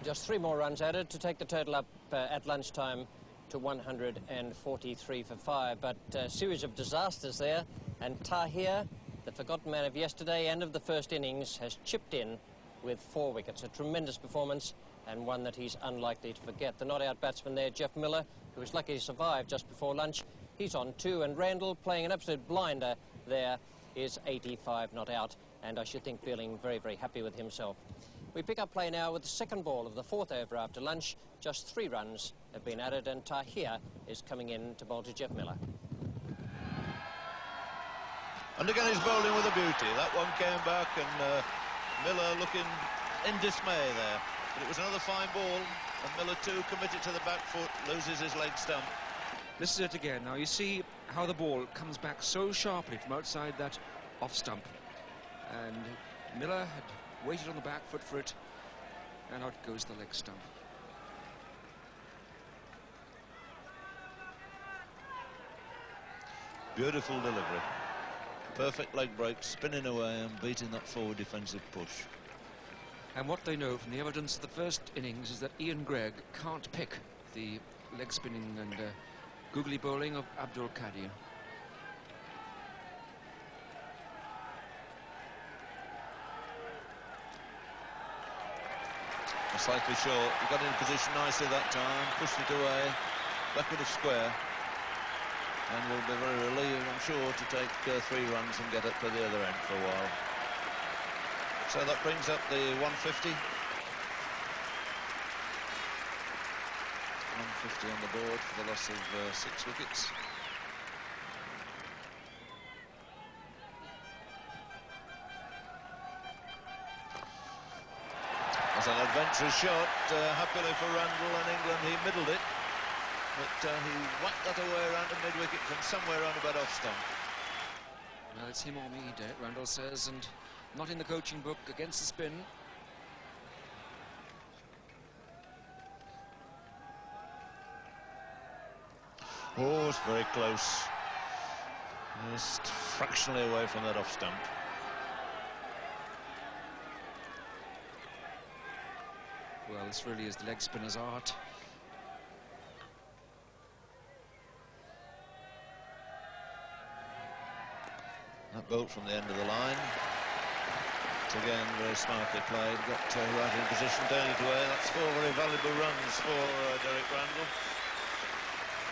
Just 3 more runs added to take the total up at lunchtime to 143 for 5, but a series of disasters there, and Tahir, the forgotten man of yesterday and of the first innings, has chipped in with 4 wickets. A tremendous performance, and one that he's unlikely to forget. The not-out batsman there, Jeff Miller, who was lucky to survive just before lunch, he's on 2, and Randall, playing an absolute blinder there, is 85 not out, and I should think feeling very, very happy with himself. We pick up play now with the second ball of the 4th over after lunch. Just 3 runs have been added, and Tahir is coming in to bowl to Jeff Miller. And again he's bowling with a beauty. That one came back, and Miller looking in dismay there. But it was another fine ball, and Miller too committed to the back foot, loses his leg stump. This is it again. Now you see how the ball comes back so sharply from outside that off stump. And Miller had waited on the back foot for it, and out goes the leg stump. Beautiful delivery. Perfect leg break, spinning away and beating that forward defensive push. And what they know from the evidence of the first innings is that Ian Gregg can't pick the leg spinning and googly bowling of Abdul Qadir. Slightly short. He got in position nicely that time, pushed it away, backward of square, and will be very relieved, I'm sure, to take 3 runs and get it to the other end for a while. So that brings up the 150. 150 on the board for the loss of 6 wickets. It's an adventurous shot, happily for Randall and England. He middled it, but he whacked that away around the mid-wicket from somewhere around about off stump. Well, it's him or me, Randall says, and not in the coaching book against the spin. Oh, it's very close. Just fractionally away from that off stump. Well, this really is the leg spinner's art. That bolt from the end of the line. It's again very smartly played. Got right in position, turning it away. That's 4 very valuable runs for Derek Randall.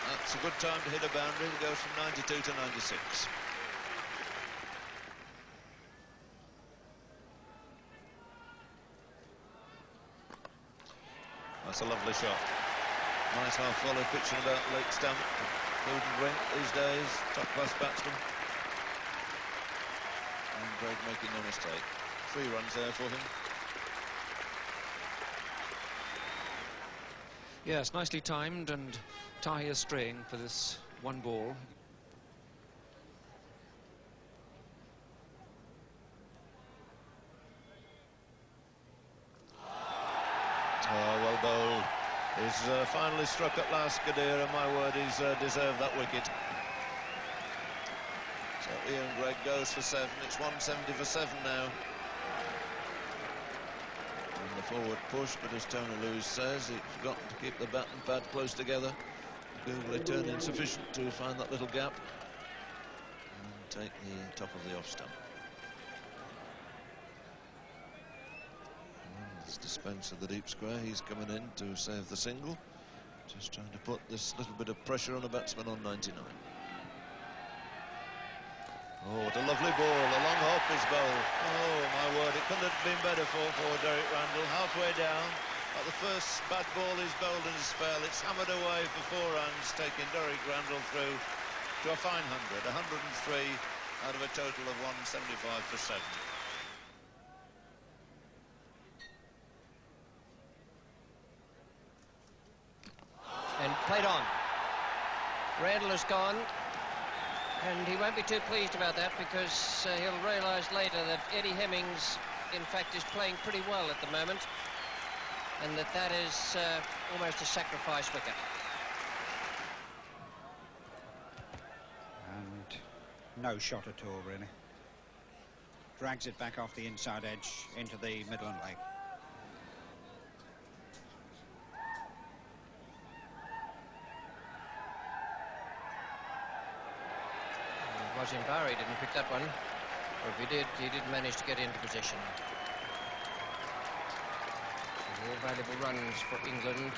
That's a good time to hit a boundary. It goes from 92 to 96. That's a lovely shot. Nice half volley, pitching about late stump. Golden ring these days, top class batsman. And Gregg making no mistake. 3 runs there for him. Yes, nicely timed, and Tahir straying for this 1 ball. Oh, well bowled. He's finally struck at last, Kadir, and my word, he's deserved that wicket. So Ian Gregg goes for 7. It's 170 for 7 now. And the forward push, but as Tony Lewis says, he's forgotten to keep the bat and pad close together. Googly turn insufficient to find that little gap and take the top of the off stump. It's Dispenser, the deep square. He's coming in to save the single. Just trying to put this little bit of pressure on a batsman on 99. Oh, what a lovely ball. A long hop is bowled. Oh, my word, it couldn't have been better for Derek Randall. Halfway down, at the first bad ball is bowled in a spell. It's hammered away for 4 runs, taking Derek Randall through to a fine 100. 103 out of a total of 175 for 7. And played on. Randall has gone, and he won't be too pleased about that, because he'll realise later that Eddie Hemmings, in fact, is playing pretty well at the moment, and that is almost a sacrifice wicket. And no shot at all, really. Drags it back off the inside edge into the Midland leg. Wasim Bari didn't pick that one, or if he did manage to get into position. All valuable runs for England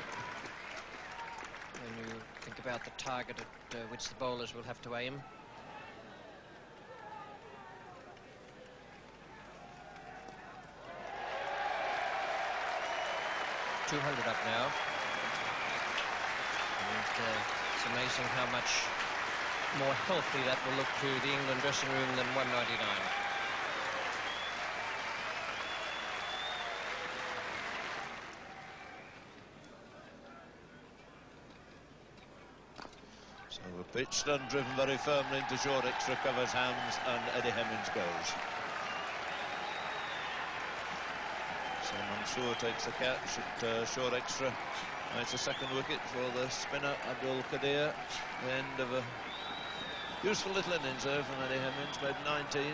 when you think about the target at which the bowlers will have to aim. .200 up now, and it's amazing how much more healthy that will look to the England dressing room than 199. So we're pitched and driven very firmly into short extra, covers hands, and Eddie Hemmings goes. So Mansour takes the catch at short extra. It's a second wicket for the spinner Abdul Qadir. The end of a useful little innings there from Eddie Hemmings, made 19.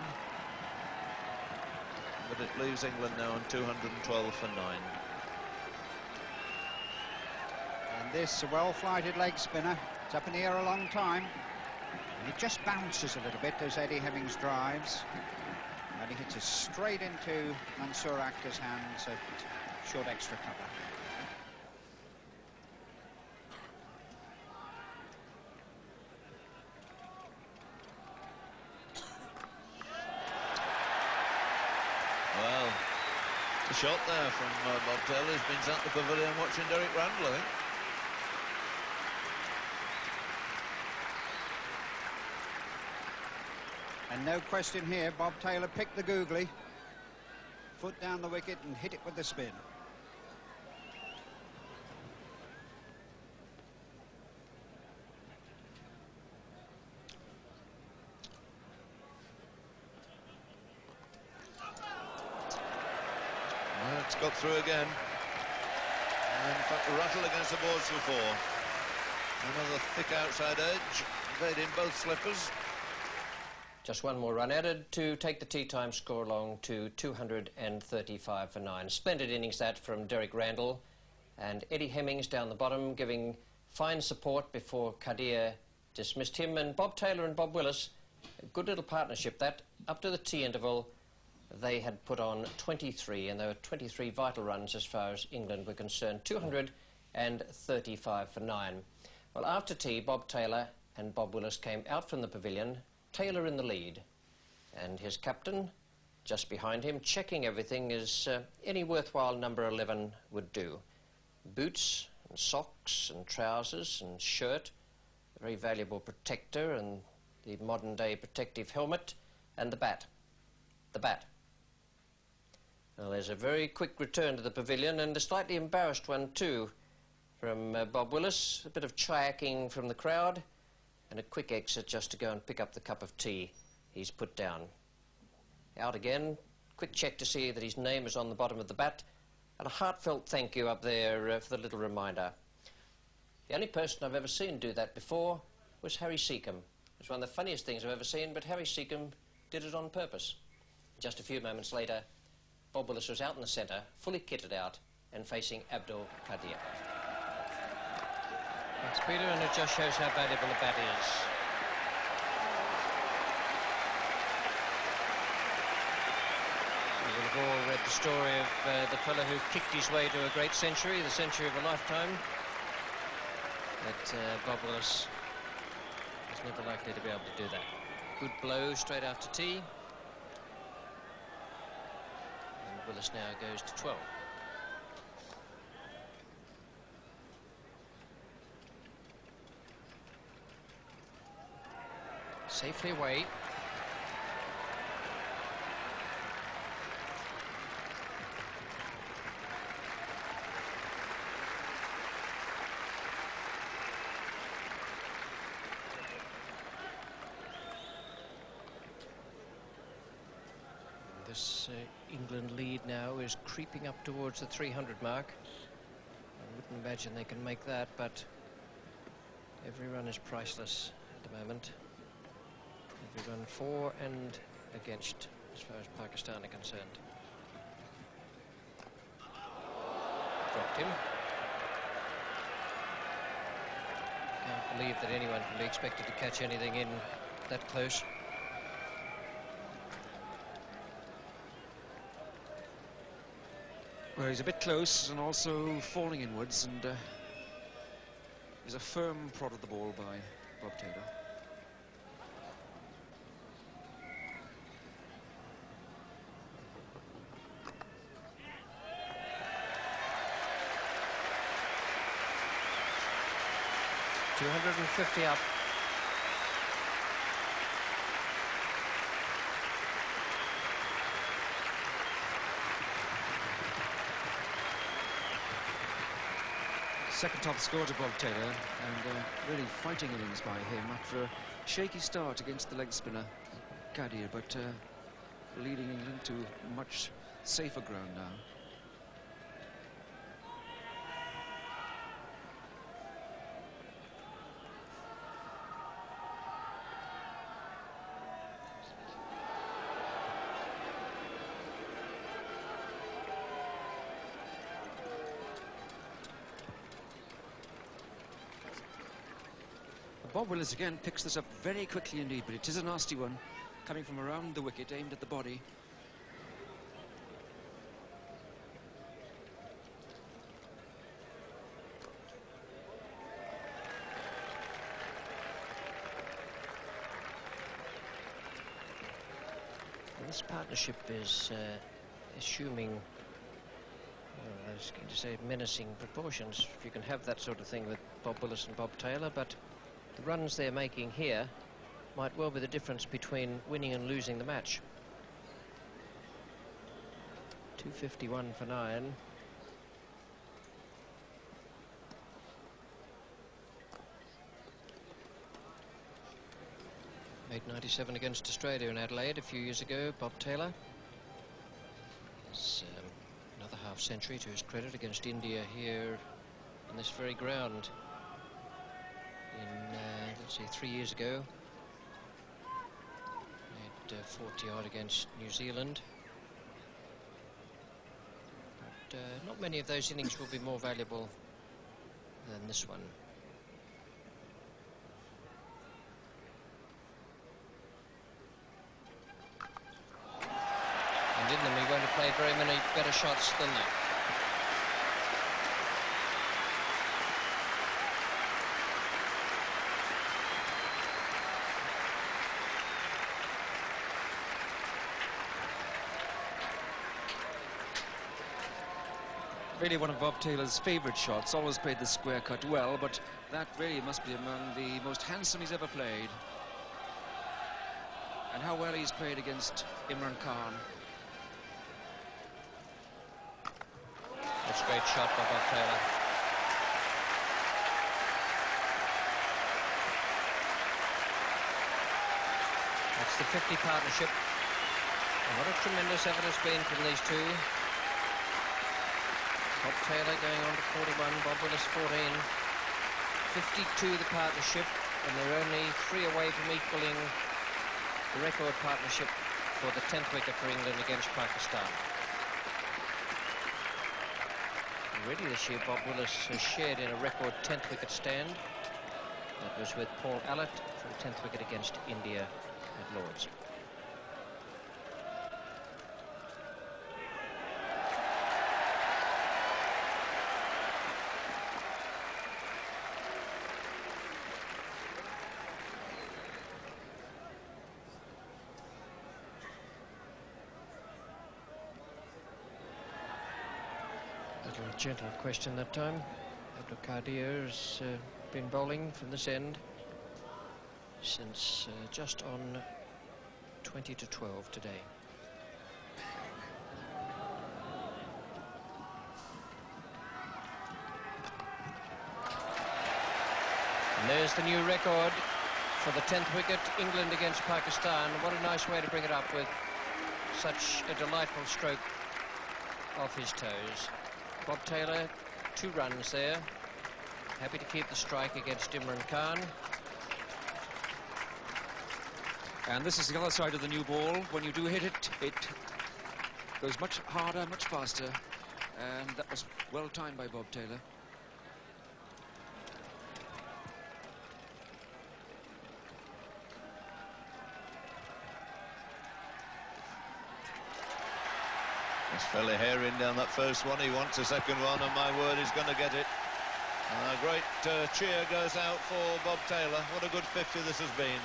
But it leaves England now on 212 for 9. And this well-flighted leg spinner, it's up in the air a long time, and it just bounces a little bit as Eddie Hemmings drives, and he hits it straight into Mansour Akhtar's hands at short extra cover. Well, a shot there from Bob Taylor. He's been sat in the pavilion watching Derek Randall, I think. And no question here, Bob Taylor picked the googly, foot down the wicket and hit it with the spin. Well, it's got through again. And in fact, rattle against the boards for 4. Another thick outside edge, evading both slippers. Just one more run added to take the tea time score along to 235 for 9. Splendid innings that from Derek Randall, and Eddie Hemmings down the bottom giving fine support before Qadir dismissed him, and Bob Taylor and Bob Willis, a good little partnership that. Up to the tea interval they had put on 23, and there were 23 vital runs as far as England were concerned. 235 for 9. Well, after tea, Bob Taylor and Bob Willis came out from the pavilion, Taylor in the lead, and his captain just behind him, checking everything as any worthwhile number 11 would do. Boots and socks and trousers and shirt, a very valuable protector, and the modern-day protective helmet, and the bat. The bat. Well, there's a very quick return to the pavilion, and a slightly embarrassed one too from Bob Willis. A bit of chiaking from the crowd, and a quick exit just to go and pick up the cup of tea he's put down. Out again, quick check to see that his name is on the bottom of the bat, and a heartfelt thank you up there for the little reminder. The only person I've ever seen do that before was Harry Seacombe. It's one of the funniest things I've ever seen, but Harry Seacombe did it on purpose. Just a few moments later, Bob Willis was out in the centre, fully kitted out, and facing Abdul Qadir. Thanks, Peter, and it just shows how valuable the bat is. You will have all read the story of the fellow who kicked his way to a great century, the century of a lifetime. But Bob Willis is never likely to be able to do that. Good blow straight after tee. And Willis now goes to 12. Safely away. This England lead now is creeping up towards the 300 mark. I wouldn't imagine they can make that, but every run is priceless at the moment. Every run for and against, as far as Pakistan are concerned. Dropped him. Can't believe that anyone can be expected to catch anything in that close. Well, he's a bit close and also falling inwards, and there's a firm prod of the ball by Bob Taylor. .250 up. Second top score to Bob Taylor, and really fighting innings by him after a shaky start against the leg spinner Qadir, but leading England to much safer ground now. Bob Willis again picks this up very quickly indeed, but it is a nasty one coming from around the wicket, aimed at the body. This partnership is assuming, well, I was going to say menacing proportions, if you can have that sort of thing with Bob Willis and Bob Taylor, but the runs they're making here might well be the difference between winning and losing the match. 251 for 9. Made 97 against Australia in Adelaide a few years ago, Bob Taylor. It's another half century to his credit against India here on this very ground. In, let's see, 3 years ago. Made 40 odd against New Zealand. But not many of those innings will be more valuable than this one. And in them he won't have played very many better shots than that. Really one of Bob Taylor's favourite shots, always played the square cut well, but that really must be among the most handsome he's ever played. And how well he's played against Imran Khan. That's a great shot by Bob Taylor. That's the 50 partnership. And what a tremendous effort it's been from these two. Bob Taylor going on to 41, Bob Willis 14. 52 the partnership, and they're only 3 away from equaling the record partnership for the 10th wicket for England against Pakistan. Already this year, Bob Willis has shared in a record 10th wicket stand. That was with Paul Allott for the 10th wicket against India at Lord's. A gentle question that time. Abdul Qadir has been bowling from this end since just on 20 to 12 today. And there's the new record for the 10th wicket, England against Pakistan. What a nice way to bring it up with such a delightful stroke off his toes. Bob Taylor, 2 runs there. Happy to keep the strike against Imran Khan. And this is the other side of the new ball. When you do hit it, it goes much harder, much faster. And that was well timed by Bob Taylor. It's fairly hairy down that first one. He wants a second one, and my word, he's going to get it. A great cheer goes out for Bob Taylor. What a good 50 this has been.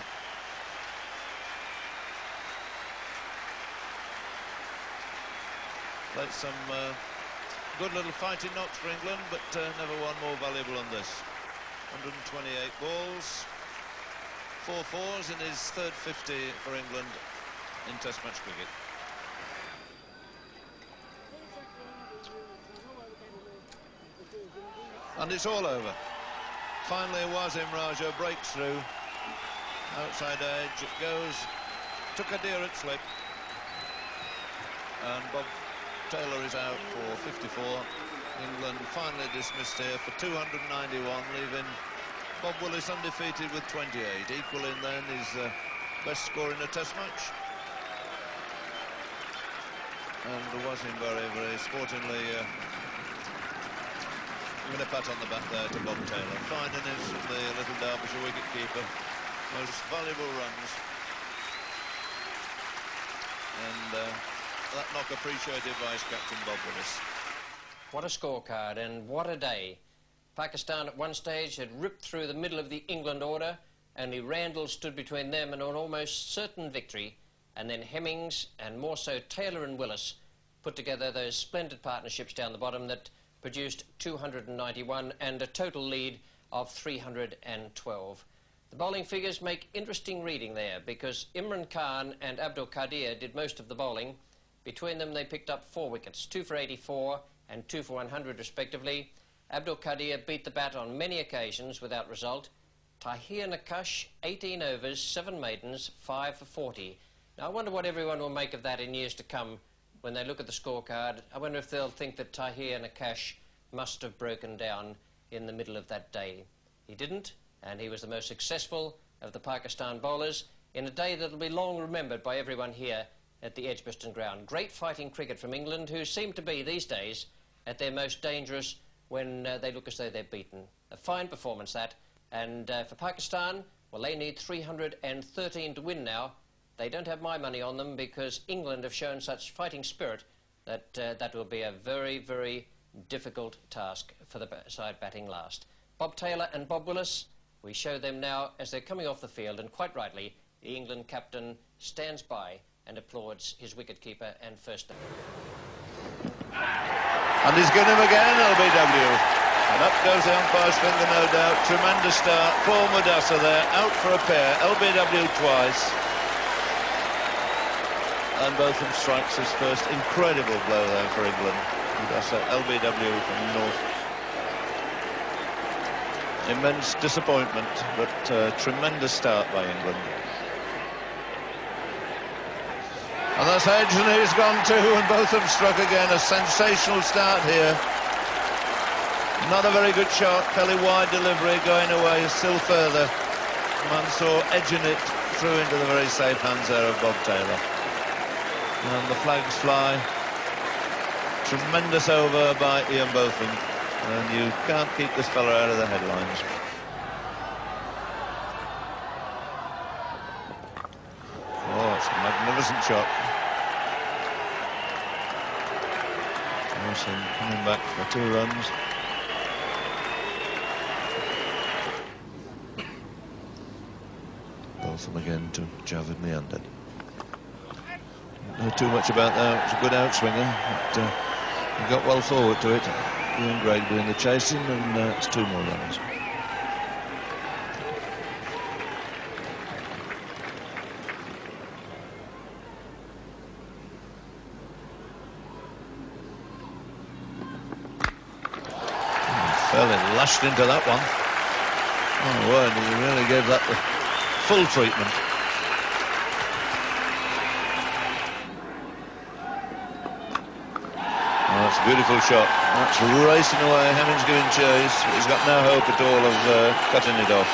Played some good little fighting knocks for England, but never one more valuable than this. 128 balls, 4 fours in his third 50 for England in Test match cricket. And it's all over. Finally, Wasim Raja breaks through. Outside edge it goes. Took a deer at slip. And Bob Taylor is out for 54. England finally dismissed here for 291, leaving Bob Willis undefeated with 28. Equaling then his best score in a Test match. And Wasim very sportingly giving a pat on the back there to Bob Taylor. Fine innings from the little Derbyshire wicket-keeper. Most valuable runs. And that knock appreciated by his captain, Bob Willis. What a scorecard and what a day. Pakistan at one stage had ripped through the middle of the England order. Only Randall stood between them and an almost certain victory. And then Hemmings and more so Taylor and Willis put together those splendid partnerships down the bottom that produced 291 and a total lead of 312. The bowling figures make interesting reading there because Imran Khan and Abdul Qadir did most of the bowling. Between them they picked up 4 wickets, 2 for 84 and 2 for 100 respectively. Abdul Qadir beat the bat on many occasions without result. Tahir Nakash, 18 overs, 7 maidens, 5 for 40. Now I wonder what everyone will make of that in years to come. When they look at the scorecard, I wonder if they'll think that Tahir Nakash must have broken down in the middle of that day. He didn't, and he was the most successful of the Pakistan bowlers in a day that'll be long remembered by everyone here at the Edgbaston ground. Great fighting cricket from England, who seem to be, these days, at their most dangerous when they look as though they're beaten. A fine performance, that. And for Pakistan, well, they need 313 to win now. They don't have my money on them because England have shown such fighting spirit that that will be a very, very difficult task for the side batting last. Bob Taylor and Bob Willis, we show them now as they're coming off the field, and quite rightly, the England captain stands by and applauds his wicketkeeper and first batter. And he's given him again, LBW. And up goes the umpire's finger, no doubt. Tremendous start. Paul Mudassa there, out for a pair. LBW twice. And Botham strikes his first incredible blow there for England. Mudassa, LBW from North. Immense disappointment, but tremendous start by England. And that's Edge, and he's gone too, and Botham struck again. A sensational start here. Not a very good shot, fairly wide delivery, going away still further. Mansour edging it through into the very safe hands there of Bob Taylor. And the flags fly. Tremendous over by Ian Botham. And you can't keep this fella out of the headlines. Oh, it's a magnificent shot. Wilson coming back for 2 runs. Botham again to Javed Meander. Don't know too much about that. It was a good outswinger, but he got well forward to it. Ian Gregg doing the chasing, and it's 2 more runs. Fairly lashed into that one. Oh, word, he really gave that the full treatment. Oh, that's a beautiful shot. That's racing away. Hemmings giving chase. He's got no hope at all of cutting it off.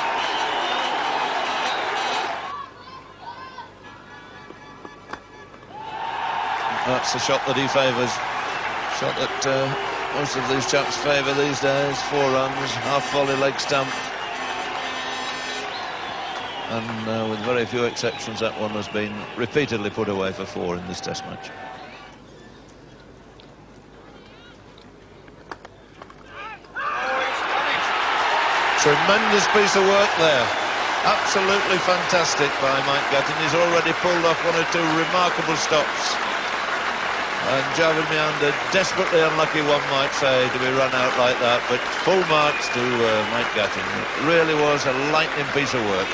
That's the shot that he favours. Shot that most of these chaps favour these days. 4 runs, half volley leg stamp. And with very few exceptions, that one has been repeatedly put away for 4 in this Test match. Tremendous piece of work there. Absolutely fantastic by Mike Gatton. He's already pulled off 1 or 2 remarkable stops. And Javed Meander, desperately unlucky, one might say, to be run out like that, but full marks to Mike Gatton. It really was a lightning piece of work.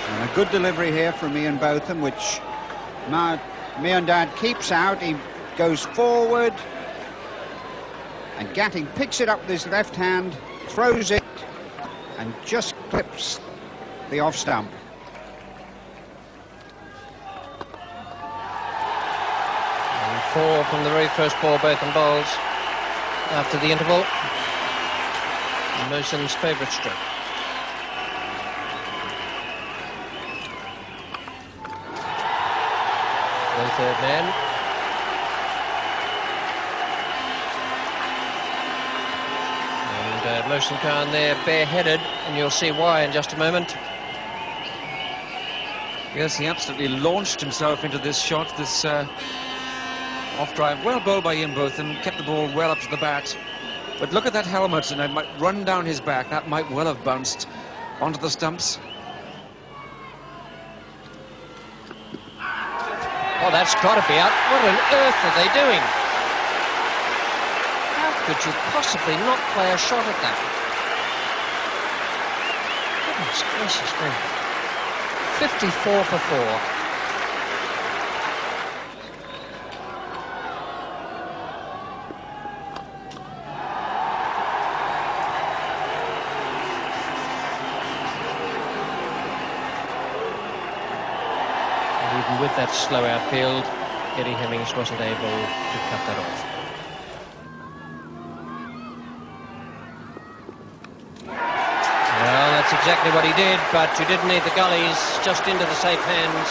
And a good delivery here from Ian Botham, which Meander keeps out. He goes forward, and Gatting picks it up with his left hand, throws it, and just clips the off stump. And 4 from the very first ball, Botham bowls after the interval. Merson's favourite stroke. The third man. And Mohsin Khan there bareheaded, and you'll see why in just a moment. Yes, he absolutely launched himself into this shot, this off drive. Well bowled by Ian Botham, kept the ball well up to the bat. But look at that helmet, and it might run down his back. That might well have bounced onto the stumps. Oh, that's got to be out. What on earth are they doing? How could you possibly not play a shot at that? Goodness gracious me. 54 for 4. Even with that slow outfield, Eddie Hemmings wasn't able to cut that off. Well, that's exactly what he did, but you didn't need the gullies, just into the safe hands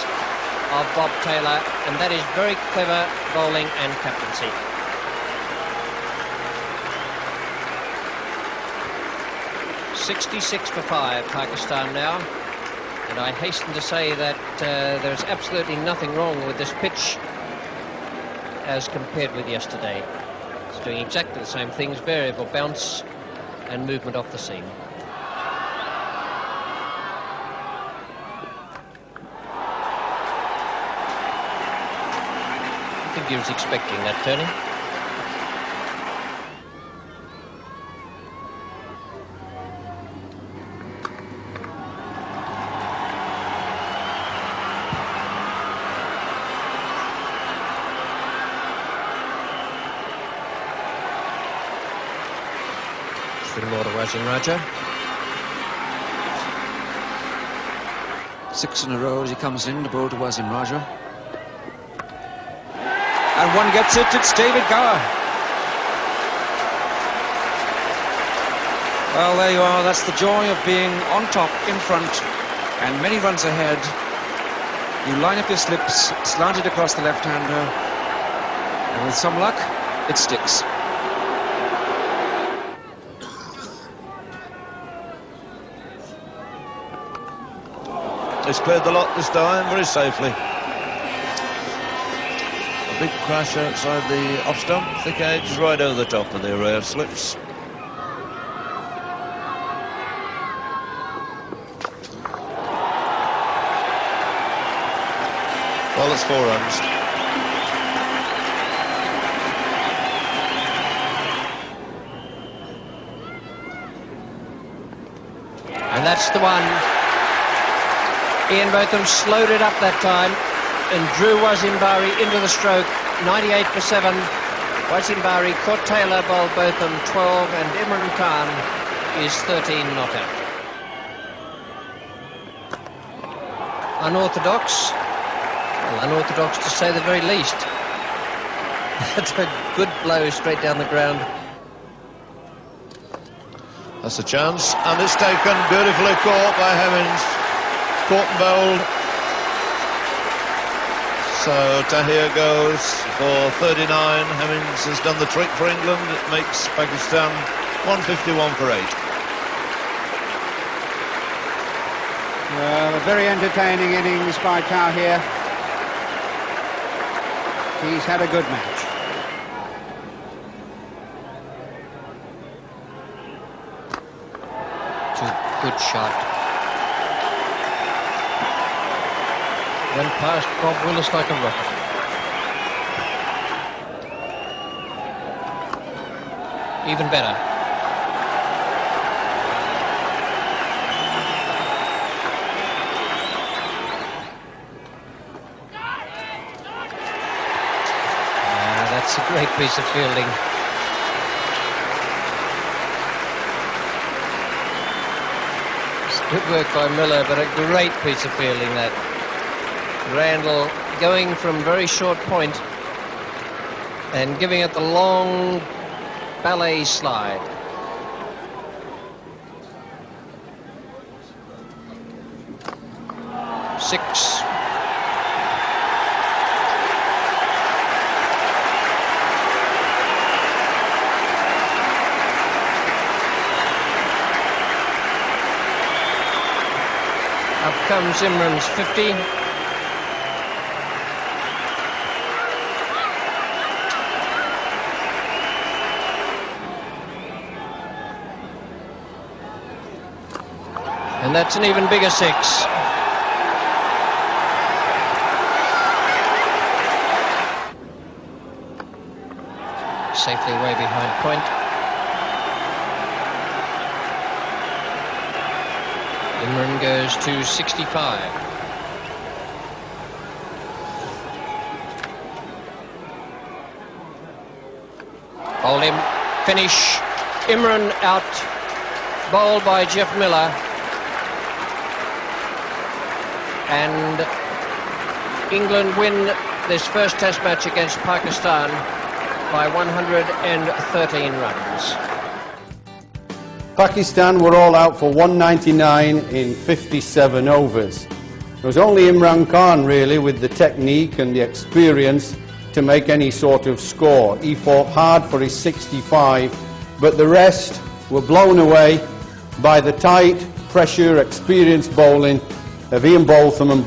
of Bob Taylor, and that is very clever bowling and captaincy. .66 for 5, Pakistan now. And I hasten to say that there's absolutely nothing wrong with this pitch as compared with yesterday. It's doing exactly the same things, variable bounce and movement off the seam. I think he was expecting that turning. More to Wasim Raja. 6 in a row as he comes in to bowl to Wasim Raja. And one gets it, it's David Gower. Well, there you are. That's the joy of being on top, in front, and many runs ahead. You line up your slips, slant it across the left-hander, and with some luck, it sticks. He's cleared the lot this time very safely. A big crash outside the off stump, thick edge, right over the top of the array of slips. Well, that's 4 runs. And that's the one. Ian Botham slowed it up that time, and drew Wazimbari into the stroke. 98 for 7. Wazimbari caught Taylor, bowled Botham 12, and Imran Khan is 13 not out. Unorthodox. Well, unorthodox to say the very least. That's a good blow straight down the ground. That's a chance, and it's taken, beautifully caught by Hemmings. Caught and bowled. So Tahir goes for 39. Hemmings has done the trick for England. It makes Pakistan 151 for 8. Well, a very entertaining innings by Tahir. He's had a good match. Good shot. Went past Bob Willis like a rocket. Even better. That's a great piece of fielding. Good work by Miller, but a great piece of fielding that. Randall going from very short point and giving it the long ballet slide. Six. Up comes Imran's 50. And that's an even bigger 6. Safely way behind point. Imran goes to 65. Hold him. Finish. Imran out. Bowled by Jeff Miller. And England win this first Test match against Pakistan by 113 runs. Pakistan were all out for 199 in 57 overs. It was only Imran Khan really with the technique and the experience to make any sort of score. He fought hard for his 65, but the rest were blown away by the tight, pressure, experienced bowling of Ian Botham and